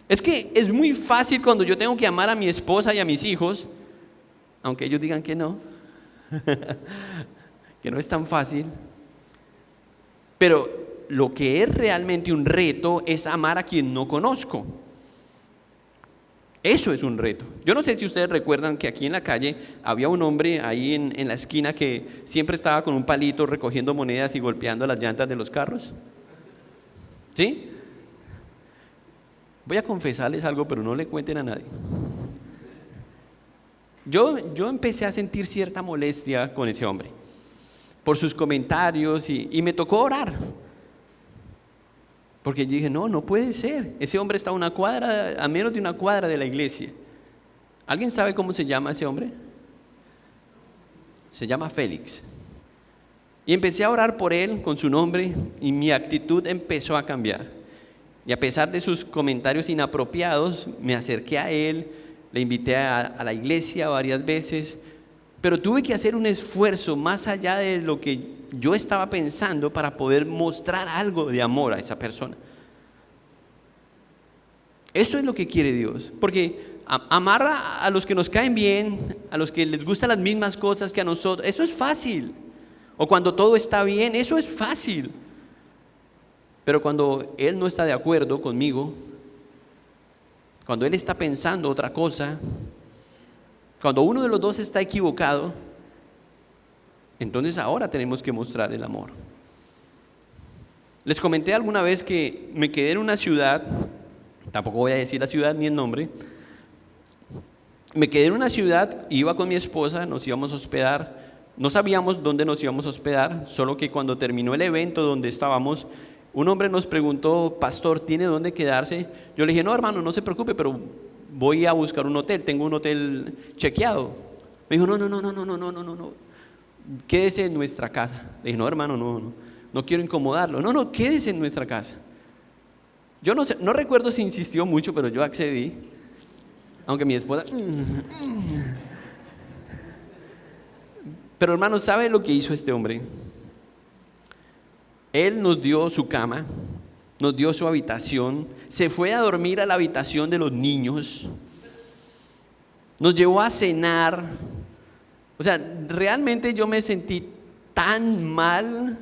S1: Es que es muy fácil cuando yo tengo que amar a mi esposa y a mis hijos, aunque ellos digan que no, que no es tan fácil. Pero lo que es realmente un reto es amar a quien no conozco. Eso es un reto. Yo no sé si ustedes recuerdan que aquí en la calle había un hombre ahí en la esquina que siempre estaba con un palito recogiendo monedas y golpeando las llantas de los carros. ¿Sí? Voy a confesarles algo, pero no le cuenten a nadie. Yo empecé a sentir cierta molestia con ese hombre por sus comentarios y me tocó orar. Porque yo dije, no puede ser. Ese hombre está a menos de una cuadra de la iglesia. ¿Alguien sabe cómo se llama ese hombre? Se llama Félix. Y empecé a orar por él con su nombre y mi actitud empezó a cambiar. Y a pesar de sus comentarios inapropiados, me acerqué a él, le invité a la iglesia varias veces, pero tuve que hacer un esfuerzo más allá de lo que yo estaba pensando para poder mostrar algo de amor a esa persona. Eso es lo que quiere Dios, porque amar a los que nos caen bien, a los que les gustan las mismas cosas que a nosotros, eso es fácil. O cuando todo está bien, eso es fácil. Pero cuando Él no está de acuerdo conmigo, cuando Él está pensando otra cosa, cuando uno de los dos está equivocado, entonces ahora tenemos que mostrar el amor. Les comenté alguna vez que me quedé en una ciudad, tampoco voy a decir la ciudad ni el nombre. Me quedé en una ciudad, iba con mi esposa, nos íbamos a hospedar. No sabíamos dónde nos íbamos a hospedar, solo que cuando terminó el evento donde estábamos, un hombre nos preguntó: pastor, ¿tiene dónde quedarse? Yo le dije: no, hermano, no se preocupe, pero voy a buscar un hotel, tengo un hotel chequeado. Me dijo: no, quédese en nuestra casa. Le dije: no, hermano, no quiero incomodarlo. No, quédese en nuestra casa. Yo no recuerdo si insistió mucho, pero yo accedí, aunque mi esposa... Pero hermano, ¿sabe lo que hizo este hombre? Él nos dio su cama, nos dio su habitación, se fue a dormir a la habitación de los niños, nos llevó a cenar. O sea, realmente yo me sentí tan mal,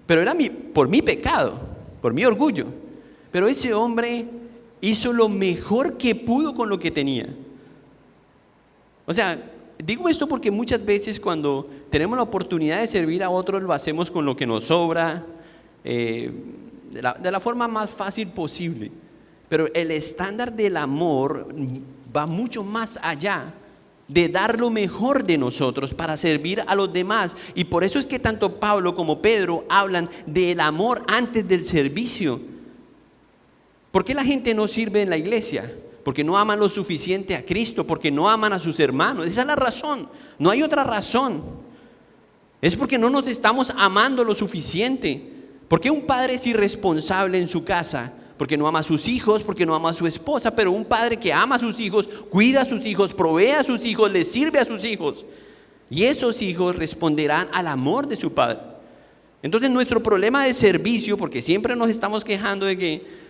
S1: pero era por mi pecado, por mi orgullo. Pero ese hombre hizo lo mejor que pudo con lo que tenía. O sea, digo esto porque muchas veces cuando tenemos la oportunidad de servir a otros, lo hacemos con lo que nos sobra, de la forma más fácil posible. Pero el estándar del amor va mucho más allá de dar lo mejor de nosotros para servir a los demás. Y por eso es que tanto Pablo como Pedro hablan del amor antes del servicio. ¿Por qué la gente no sirve en la iglesia? Porque no aman lo suficiente a Cristo, porque no aman a sus hermanos. Esa es la razón, no hay otra razón. Es porque no nos estamos amando lo suficiente. ¿Por qué un padre es irresponsable en su casa? Porque no ama a sus hijos, porque no ama a su esposa. Pero un padre que ama a sus hijos, cuida a sus hijos, provee a sus hijos, les sirve a sus hijos. Y esos hijos responderán al amor de su padre. Entonces nuestro problema de servicio, porque siempre nos estamos quejando de que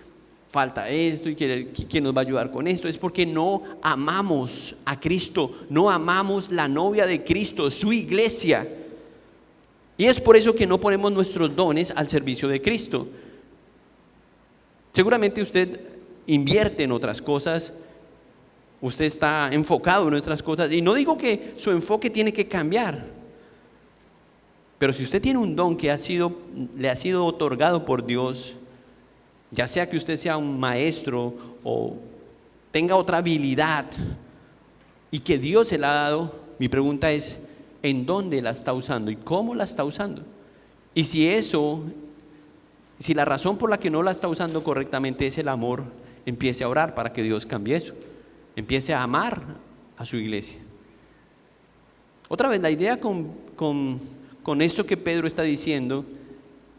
S1: falta esto y quién nos va a ayudar con esto, es porque no amamos a Cristo, no amamos la novia de Cristo, su iglesia. Y es por eso que no ponemos nuestros dones al servicio de Cristo. Seguramente usted invierte en otras cosas, usted está enfocado en otras cosas, y no digo que su enfoque tiene que cambiar, pero si usted tiene un don que le ha sido otorgado por Dios, ya sea que usted sea un maestro o tenga otra habilidad y que Dios se la ha dado, mi pregunta es, ¿en dónde la está usando y cómo la está usando? Y si la razón por la que no la está usando correctamente es el amor, empiece a orar para que Dios cambie eso, empiece a amar a su iglesia. Otra vez, la idea con eso que Pedro está diciendo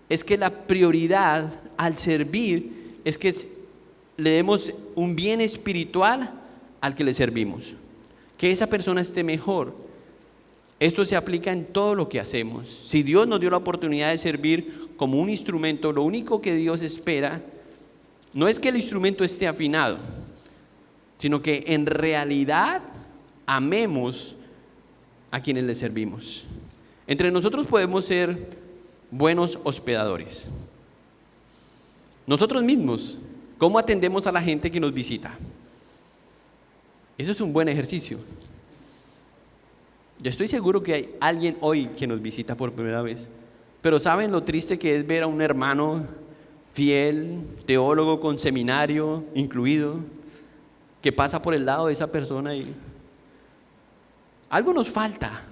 S1: es que la prioridad al servir es que le demos un bien espiritual al que le servimos, que esa persona esté mejor. Esto se aplica en todo lo que hacemos. Si Dios nos dio la oportunidad de servir como un instrumento, lo único que Dios espera no es que el instrumento esté afinado, sino que en realidad amemos a quienes le servimos. Entre nosotros podemos ser buenos hospedadores. Nosotros mismos, ¿cómo atendemos a la gente que nos visita? Eso es un buen ejercicio. Yo estoy seguro que hay alguien hoy que nos visita por primera vez, pero ¿saben lo triste que es ver a un hermano fiel, teólogo con seminario incluido, que pasa por el lado de esa persona y algo nos falta?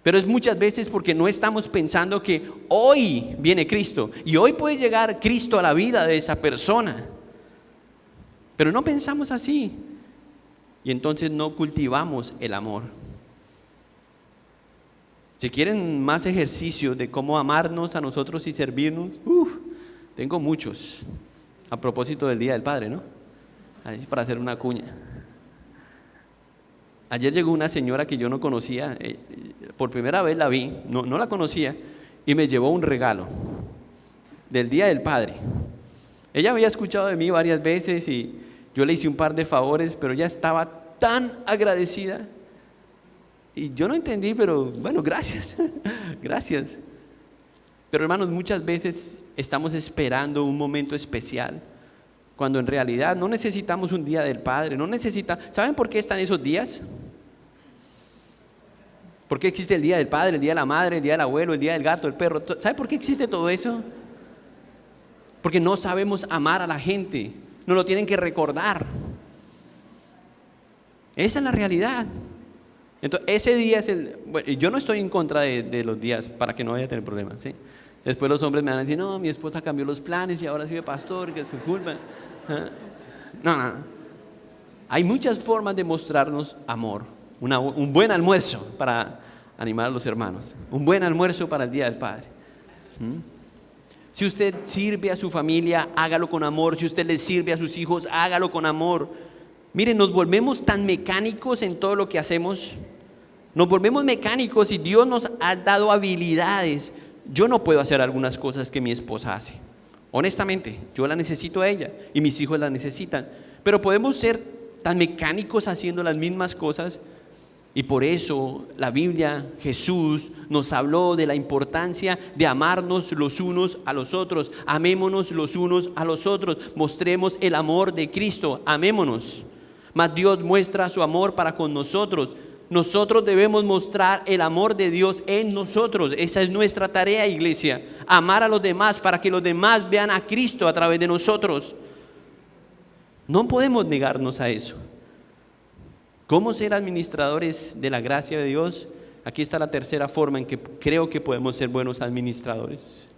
S1: Pero es muchas veces porque no estamos pensando que hoy viene Cristo y hoy puede llegar Cristo a la vida de esa persona. Pero no pensamos así y entonces no cultivamos el amor. Si quieren más ejercicios de cómo amarnos a nosotros y servirnos, tengo muchos. A propósito del Día del Padre, ¿no? Ahí para hacer una cuña. Ayer llegó una señora que yo no conocía, por primera vez la vi, no la conocía, y me llevó un regalo del Día del Padre. Ella había escuchado de mí varias veces y yo le hice un par de favores, pero ella estaba tan agradecida. Y yo no entendí, pero bueno, gracias, gracias. Pero hermanos, muchas veces estamos esperando un momento especial, cuando en realidad no necesitamos un Día del Padre, ¿saben por qué están esos días? ¿Por qué existe el Día del Padre, el Día de la Madre, el Día del Abuelo, el Día del Gato, el Perro? ¿Saben por qué existe todo eso? Porque no sabemos amar a la gente, nos lo tienen que recordar. Esa es la realidad. Entonces, ese día bueno, yo no estoy en contra de los días para que no vaya a tener problemas, ¿sí? Después los hombres me van a decir, no, mi esposa cambió los planes y ahora sigue pastor, que es su culpa. No. Hay muchas formas de mostrarnos amor. Un buen almuerzo para animar a los hermanos. Un buen almuerzo para el Día del Padre. Si usted sirve a su familia, hágalo con amor. Si usted le sirve a sus hijos, hágalo con amor. Miren, nos volvemos tan mecánicos en todo lo que hacemos. Nos volvemos mecánicos y Dios nos ha dado habilidades. Yo no puedo hacer algunas cosas que mi esposa hace. Honestamente, yo la necesito a ella y mis hijos la necesitan. Pero podemos ser tan mecánicos haciendo las mismas cosas. Y por eso la Biblia, Jesús nos habló de la importancia de amarnos los unos a los otros. Amémonos los unos a los otros. Mostremos el amor de Cristo. Amémonos. Mas Dios muestra su amor para con nosotros. Nosotros debemos mostrar el amor de Dios en nosotros. Esa es nuestra tarea, iglesia. Amar a los demás para que los demás vean a Cristo a través de nosotros. No podemos negarnos a eso. ¿Cómo ser administradores de la gracia de Dios? Aquí está la tercera forma en que creo que podemos ser buenos administradores.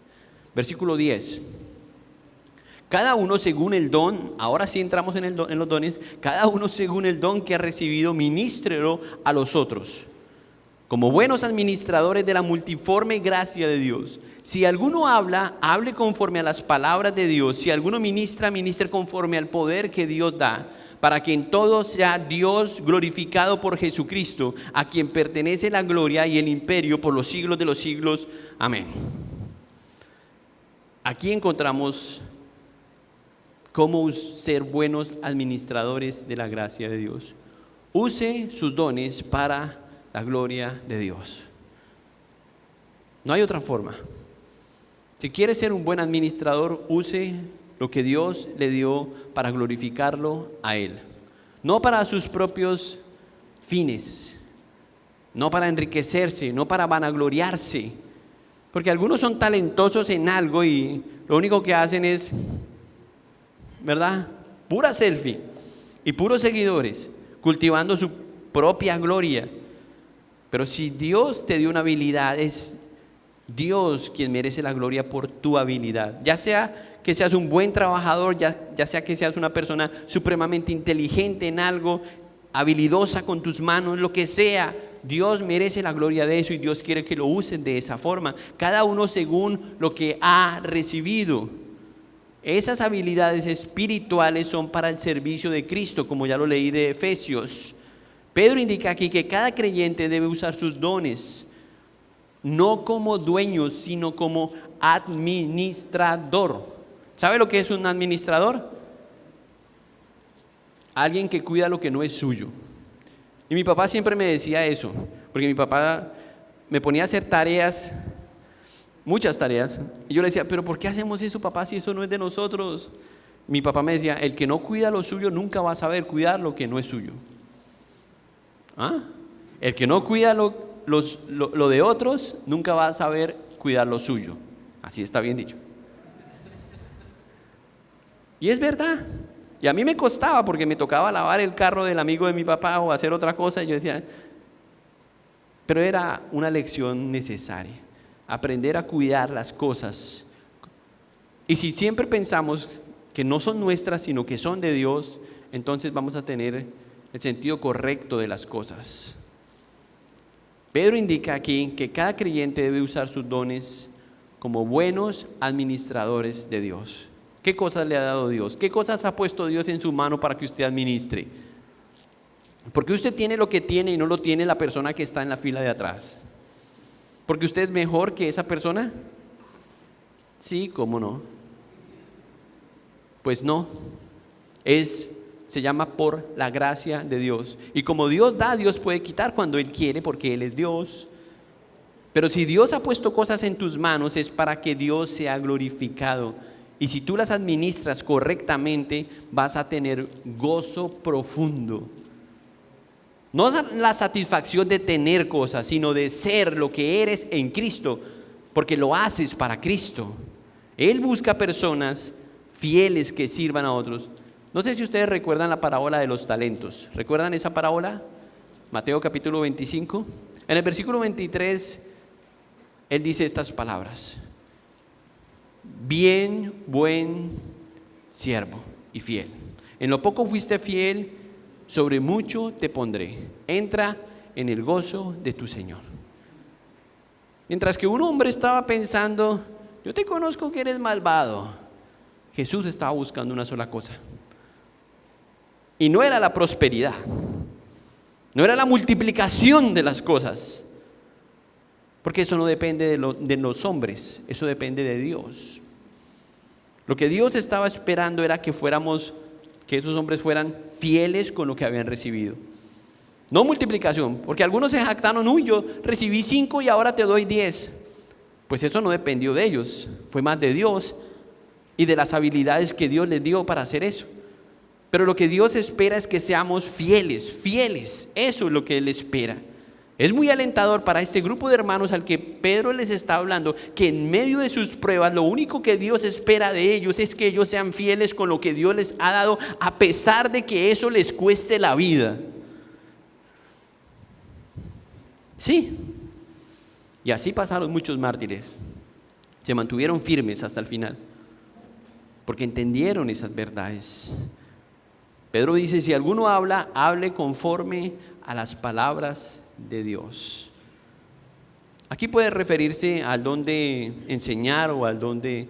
S1: Versículo 10. Cada uno según el don, ahora sí entramos en los dones, cada uno según el don que ha recibido, ministrelo a los otros, como buenos administradores de la multiforme gracia de Dios. Si alguno habla, hable conforme a las palabras de Dios. Si alguno ministra, ministre conforme al poder que Dios da, para que en todo sea Dios glorificado por Jesucristo, a quien pertenece la gloria y el imperio por los siglos de los siglos. Amén. Aquí encontramos cómo ser buenos administradores de la gracia de Dios. Use sus dones para la gloria de Dios. No hay otra forma. Si quiere ser un buen administrador, use lo que Dios le dio para glorificarlo a Él. No para sus propios fines, no para enriquecerse, no para vanagloriarse. Porque algunos son talentosos en algo y lo único que hacen es, ¿verdad?, pura selfie y puros seguidores, cultivando su propia gloria. Pero si Dios te dio una habilidad, es Dios quien merece la gloria por tu habilidad. Ya sea que seas un buen trabajador, ya sea que seas una persona supremamente inteligente en algo, habilidosa con tus manos, lo que sea, Dios merece la gloria de eso y Dios quiere que lo uses de esa forma. Cada uno según lo que ha recibido. Esas habilidades espirituales son para el servicio de Cristo, como ya lo leí de Efesios. Pedro indica aquí que cada creyente debe usar sus dones, no como dueño, sino como administrador. ¿Sabe lo que es un administrador? Alguien que cuida lo que no es suyo. Y mi papá siempre me decía eso, porque mi papá me ponía a hacer tareas, muchas tareas, y yo le decía, pero ¿por qué hacemos eso, papá, si eso no es de nosotros? Mi papá me decía, el que no cuida lo suyo nunca va a saber cuidar lo que no es suyo. ¿Ah? El que no cuida lo de otros nunca va a saber cuidar lo suyo. Así está bien dicho. Y es verdad. Y a mí me costaba porque me tocaba lavar el carro del amigo de mi papá o hacer otra cosa. Y yo decía, pero era una lección necesaria. Aprender a cuidar las cosas. Y si siempre pensamos que no son nuestras, sino que son de Dios, entonces vamos a tener el sentido correcto de las cosas. Pedro indica aquí que cada creyente debe usar sus dones como buenos administradores de Dios. ¿Qué cosas le ha dado Dios? ¿Qué cosas ha puesto Dios en su mano para que usted administre? Porque usted tiene lo que tiene y no lo tiene la persona que está en la fila de atrás. ¿Porque usted es mejor que esa persona? Sí, ¿cómo no? Pues no. Se llama por la gracia de Dios. Y como Dios da, Dios puede quitar cuando Él quiere, porque Él es Dios. Pero si Dios ha puesto cosas en tus manos, es para que Dios sea glorificado. Y si tú las administras correctamente, vas a tener gozo profundo. No la satisfacción de tener cosas, sino de ser lo que eres en Cristo, porque lo haces para Cristo. Él busca personas fieles que sirvan a otros. No sé si ustedes recuerdan la parábola de los talentos. ¿Recuerdan esa parábola? Mateo capítulo 25. En el versículo 23, Él dice estas palabras: bien, buen siervo y fiel. En lo poco fuiste fiel, sobre mucho te pondré. Entra en el gozo de tu Señor. Mientras que un hombre estaba pensando, yo te conozco que eres malvado, Jesús estaba buscando una sola cosa. Y no era la prosperidad, no era la multiplicación de las cosas, porque eso no depende de los hombres, eso depende de Dios. Lo que Dios estaba esperando era que esos hombres fueran fieles con lo que habían recibido. No multiplicación, porque algunos se jactaron, uy, yo recibí 5 y ahora te doy 10. Pues eso no dependió de ellos, fue más de Dios y de las habilidades que Dios les dio para hacer eso. Pero lo que Dios espera es que seamos fieles, eso es lo que Él espera. Es muy alentador para este grupo de hermanos al que Pedro les está hablando, que en medio de sus pruebas lo único que Dios espera de ellos es que ellos sean fieles con lo que Dios les ha dado, a pesar de que eso les cueste la vida. Sí. Y así pasaron muchos mártires. Se mantuvieron firmes hasta el final, porque entendieron esas verdades. Pedro dice, si alguno habla, hable conforme a las palabras de Dios. Aquí puede referirse al don de enseñar o al don de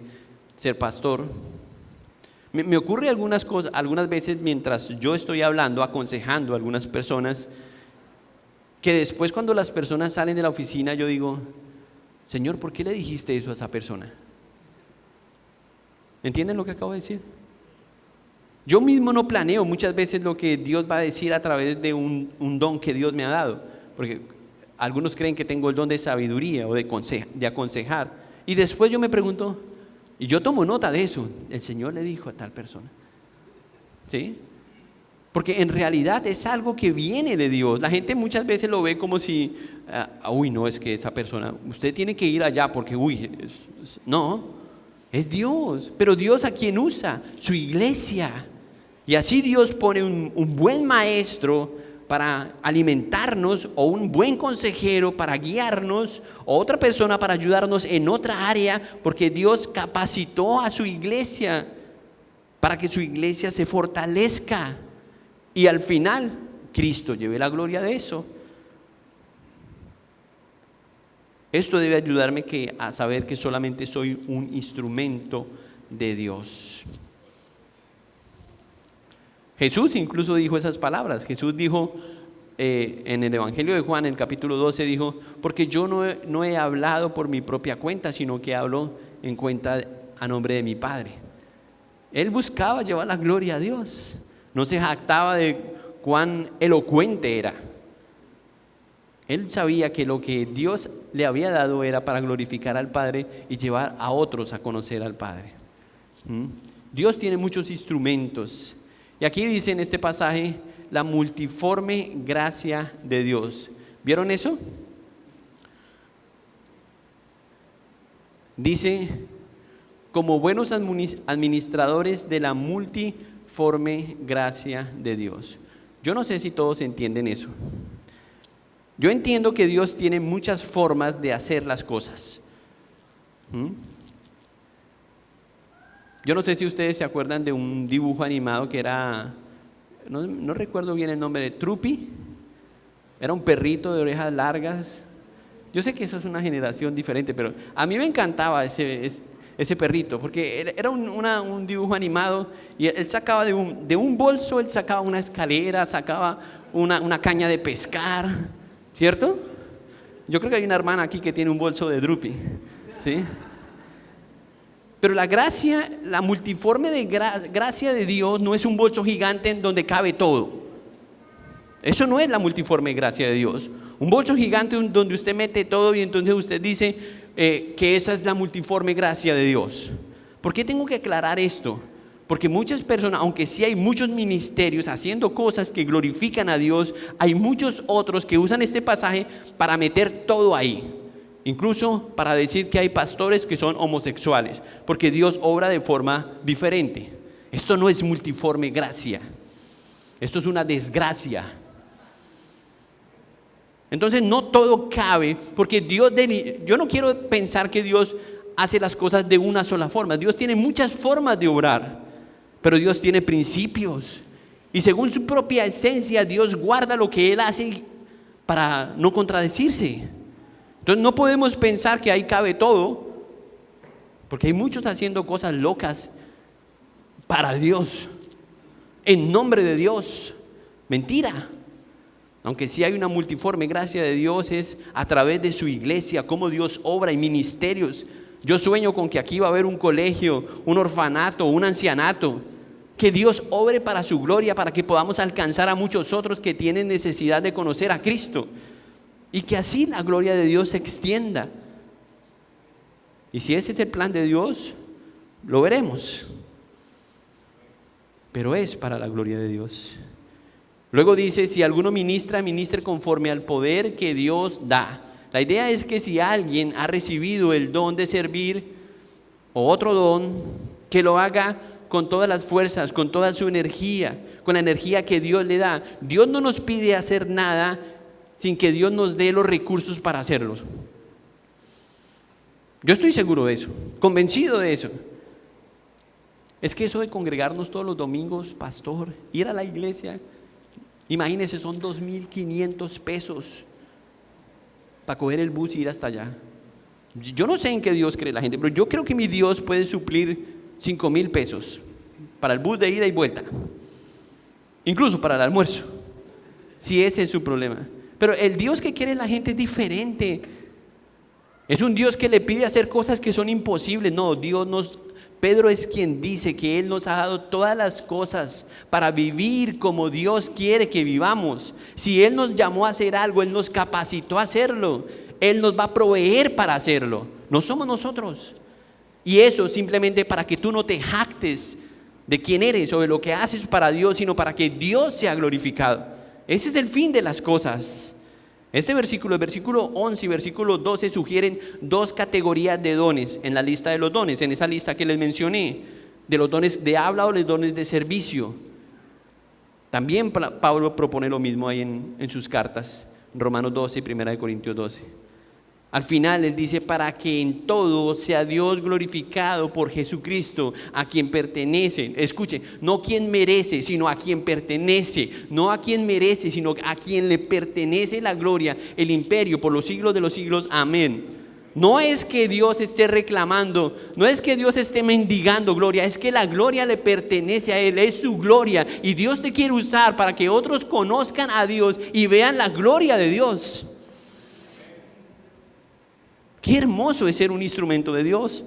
S1: ser pastor. Me ocurre algunas veces mientras yo estoy hablando, aconsejando a algunas personas, que después cuando las personas salen de la oficina yo digo, Señor, ¿por qué le dijiste eso a esa persona? ¿Entienden lo que acabo de decir? Yo mismo no planeo muchas veces lo que Dios va a decir a través de un don que Dios me ha dado, porque algunos creen que tengo el don de sabiduría o de aconsejar, y después yo me pregunto, y yo tomo nota de eso, el Señor le dijo a tal persona, ¿sí? Porque en realidad es algo que viene de Dios. La gente muchas veces lo ve como si, uy, no, es que esa persona, usted tiene que ir allá porque, uy, no, es Dios. Pero Dios a quien usa, su iglesia. Y así Dios pone un buen maestro para alimentarnos, o un buen consejero para guiarnos, o otra persona para ayudarnos en otra área, porque Dios capacitó a su iglesia para que su iglesia se fortalezca. Y al final, Cristo lleve la gloria de eso. Esto debe ayudarme a saber que solamente soy un instrumento de Dios. Jesús incluso dijo esas palabras. Jesús dijo en el Evangelio de Juan, en el capítulo 12, dijo, porque yo no he hablado por mi propia cuenta, sino que hablo en cuenta a nombre de mi Padre. Él buscaba llevar la gloria a Dios. No se jactaba de cuán elocuente era. Él sabía que lo que Dios le había dado era para glorificar al Padre y llevar a otros a conocer al Padre. Dios tiene muchos instrumentos. Y aquí dice en este pasaje, la multiforme gracia de Dios. ¿Vieron eso? Dice, como buenos administradores de la multiforme gracia de Dios. Yo no sé si todos entienden eso. Yo entiendo que Dios tiene muchas formas de hacer las cosas. Yo no sé si ustedes se acuerdan de un dibujo animado que era, no recuerdo bien el nombre, de Trupi. Era un perrito de orejas largas. Yo sé que eso es una generación diferente, pero a mí me encantaba ese perrito, porque era un dibujo animado, y él sacaba de un bolso, él sacaba una escalera, sacaba una caña de pescar, ¿cierto? Yo creo que hay una hermana aquí que tiene un bolso de Drupi, ¿sí? Pero la gracia, la multiforme gracia de Dios no es un bolso gigante en donde cabe todo. Eso no es la multiforme gracia de Dios. Un bolso gigante donde usted mete todo y entonces usted dice que esa es la multiforme gracia de Dios. ¿Por qué tengo que aclarar esto? Porque muchas personas, aunque sí hay muchos ministerios haciendo cosas que glorifican a Dios, hay muchos otros que usan este pasaje para meter todo ahí. Incluso para decir que hay pastores que son homosexuales, porque Dios obra de forma diferente. Esto no es multiforme gracia. Esto es una desgracia. Entonces no todo cabe, porque yo no quiero pensar que Dios hace las cosas de una sola forma. Dios tiene muchas formas de obrar, pero Dios tiene principios. Y según su propia esencia, Dios guarda lo que Él hace para no contradecirse. Entonces no podemos pensar que ahí cabe todo, porque hay muchos haciendo cosas locas para Dios, en nombre de Dios. Mentira. Aunque sí hay una multiforme gracia de Dios, es a través de su iglesia, cómo Dios obra y ministerios. Yo sueño con que aquí va a haber un colegio, un orfanato, un ancianato, que Dios obre para su gloria, para que podamos alcanzar a muchos otros que tienen necesidad de conocer a Cristo, y que así la gloria de Dios se extienda. Y si ese es el plan de Dios, lo veremos, pero es para la gloria de Dios. Luego dice, si alguno ministra, ministre conforme al poder que Dios da. La idea es que si alguien ha recibido el don de servir o otro don, que lo haga con todas las fuerzas, con toda su energía, con la energía que Dios le da. Dios no nos pide hacer nada sin que Dios nos dé los recursos para hacerlos. Yo estoy seguro de eso, convencido de eso. Es que eso de congregarnos todos los domingos, pastor, ir a la iglesia, imagínense, son 2.500 pesos para coger el bus y ir hasta allá. Yo no sé en qué Dios cree la gente, pero yo creo que mi Dios puede suplir 5.000 pesos para el bus de ida y vuelta, incluso para el almuerzo, si ese es su problema. Pero el Dios que quiere la gente es diferente. Es un Dios que le pide hacer cosas que son imposibles. No, Pedro es quien dice que Él nos ha dado todas las cosas para vivir como Dios quiere que vivamos. Si Él nos llamó a hacer algo, Él nos capacitó a hacerlo. Él nos va a proveer para hacerlo. No somos nosotros. Y eso simplemente para que tú no te jactes de quién eres o de lo que haces para Dios, sino para que Dios sea glorificado. Ese es el fin de las cosas. Este versículo, el versículo 11 y versículo 12 sugieren dos categorías de dones en la lista de los dones, en esa lista que les mencioné, de los dones de habla o los dones de servicio. También Pablo propone lo mismo ahí en sus cartas, Romanos 12 y 1 Corintios 12. Al final él dice, para que en todo sea Dios glorificado por Jesucristo, a quien pertenece. Escuchen, no quien merece, sino a quien pertenece. No a quien merece, sino a quien le pertenece la gloria, el imperio por los siglos de los siglos. Amén. No es que Dios esté reclamando, no es que Dios esté mendigando gloria, es que la gloria le pertenece a Él, es su gloria. Y Dios te quiere usar para que otros conozcan a Dios y vean la gloria de Dios. Qué hermoso es ser un instrumento de Dios.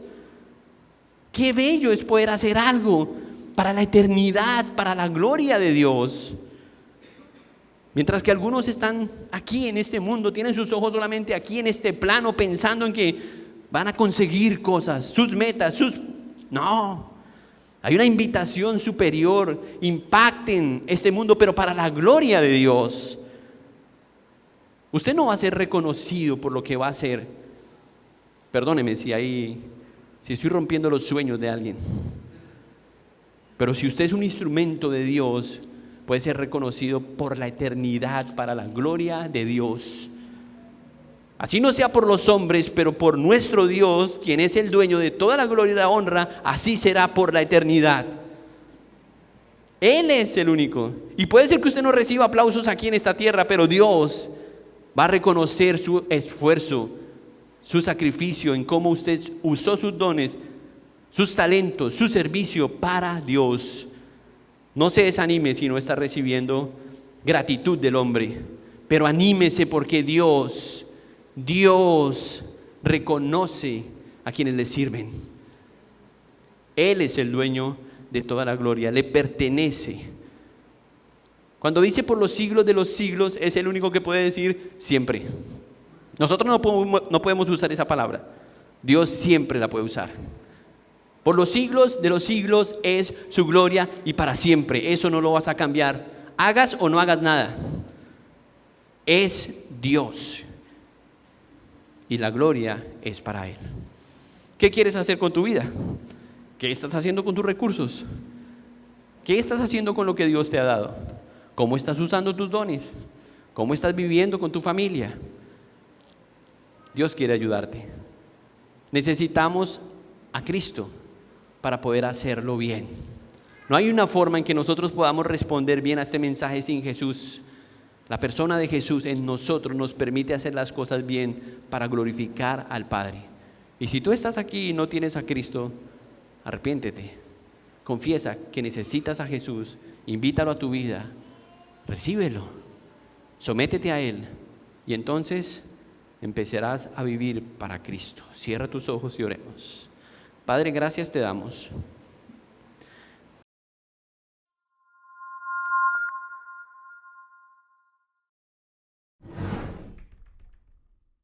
S1: Qué bello es poder hacer algo para la eternidad, para la gloria de Dios. Mientras que algunos están aquí en este mundo, tienen sus ojos solamente aquí en este plano, pensando en que van a conseguir cosas, sus metas, No, hay una invitación superior. Impacten este mundo, pero para la gloria de Dios. Usted no va a ser reconocido por lo que va a hacer. Perdóneme si estoy rompiendo los sueños de alguien. Pero si usted es un instrumento de Dios, puede ser reconocido por la eternidad para la gloria de Dios. Así no sea por los hombres, pero por nuestro Dios, quien es el dueño de toda la gloria y la honra, así será por la eternidad. Él es el único. Y puede ser que usted no reciba aplausos aquí en esta tierra, pero Dios va a reconocer su esfuerzo, su sacrificio, en cómo usted usó sus dones, sus talentos, su servicio para Dios. No se desanime si no está recibiendo gratitud del hombre, pero anímese porque Dios reconoce a quienes le sirven. Él es el dueño de toda la gloria, le pertenece. Cuando dice por los siglos de los siglos, es el único que puede decir siempre. Nosotros no podemos usar esa palabra. Dios siempre la puede usar. Por los siglos de los siglos es su gloria y para siempre. Eso no lo vas a cambiar. Hagas o no hagas nada. Es Dios. Y la gloria es para Él. ¿Qué quieres hacer con tu vida? ¿Qué estás haciendo con tus recursos? ¿Qué estás haciendo con lo que Dios te ha dado? ¿Cómo estás usando tus dones? ¿Cómo estás viviendo con tu familia? Dios quiere ayudarte. Necesitamos a Cristo para poder hacerlo bien. No hay una forma en que nosotros podamos responder bien a este mensaje sin Jesús. La persona de Jesús en nosotros nos permite hacer las cosas bien para glorificar al Padre. Y si tú estás aquí y no tienes a Cristo, arrepiéntete. Confiesa que necesitas a Jesús, invítalo a tu vida, recíbelo, sométete a Él y entonces empezarás a vivir para Cristo. Cierra tus ojos y oremos. Padre, gracias te damos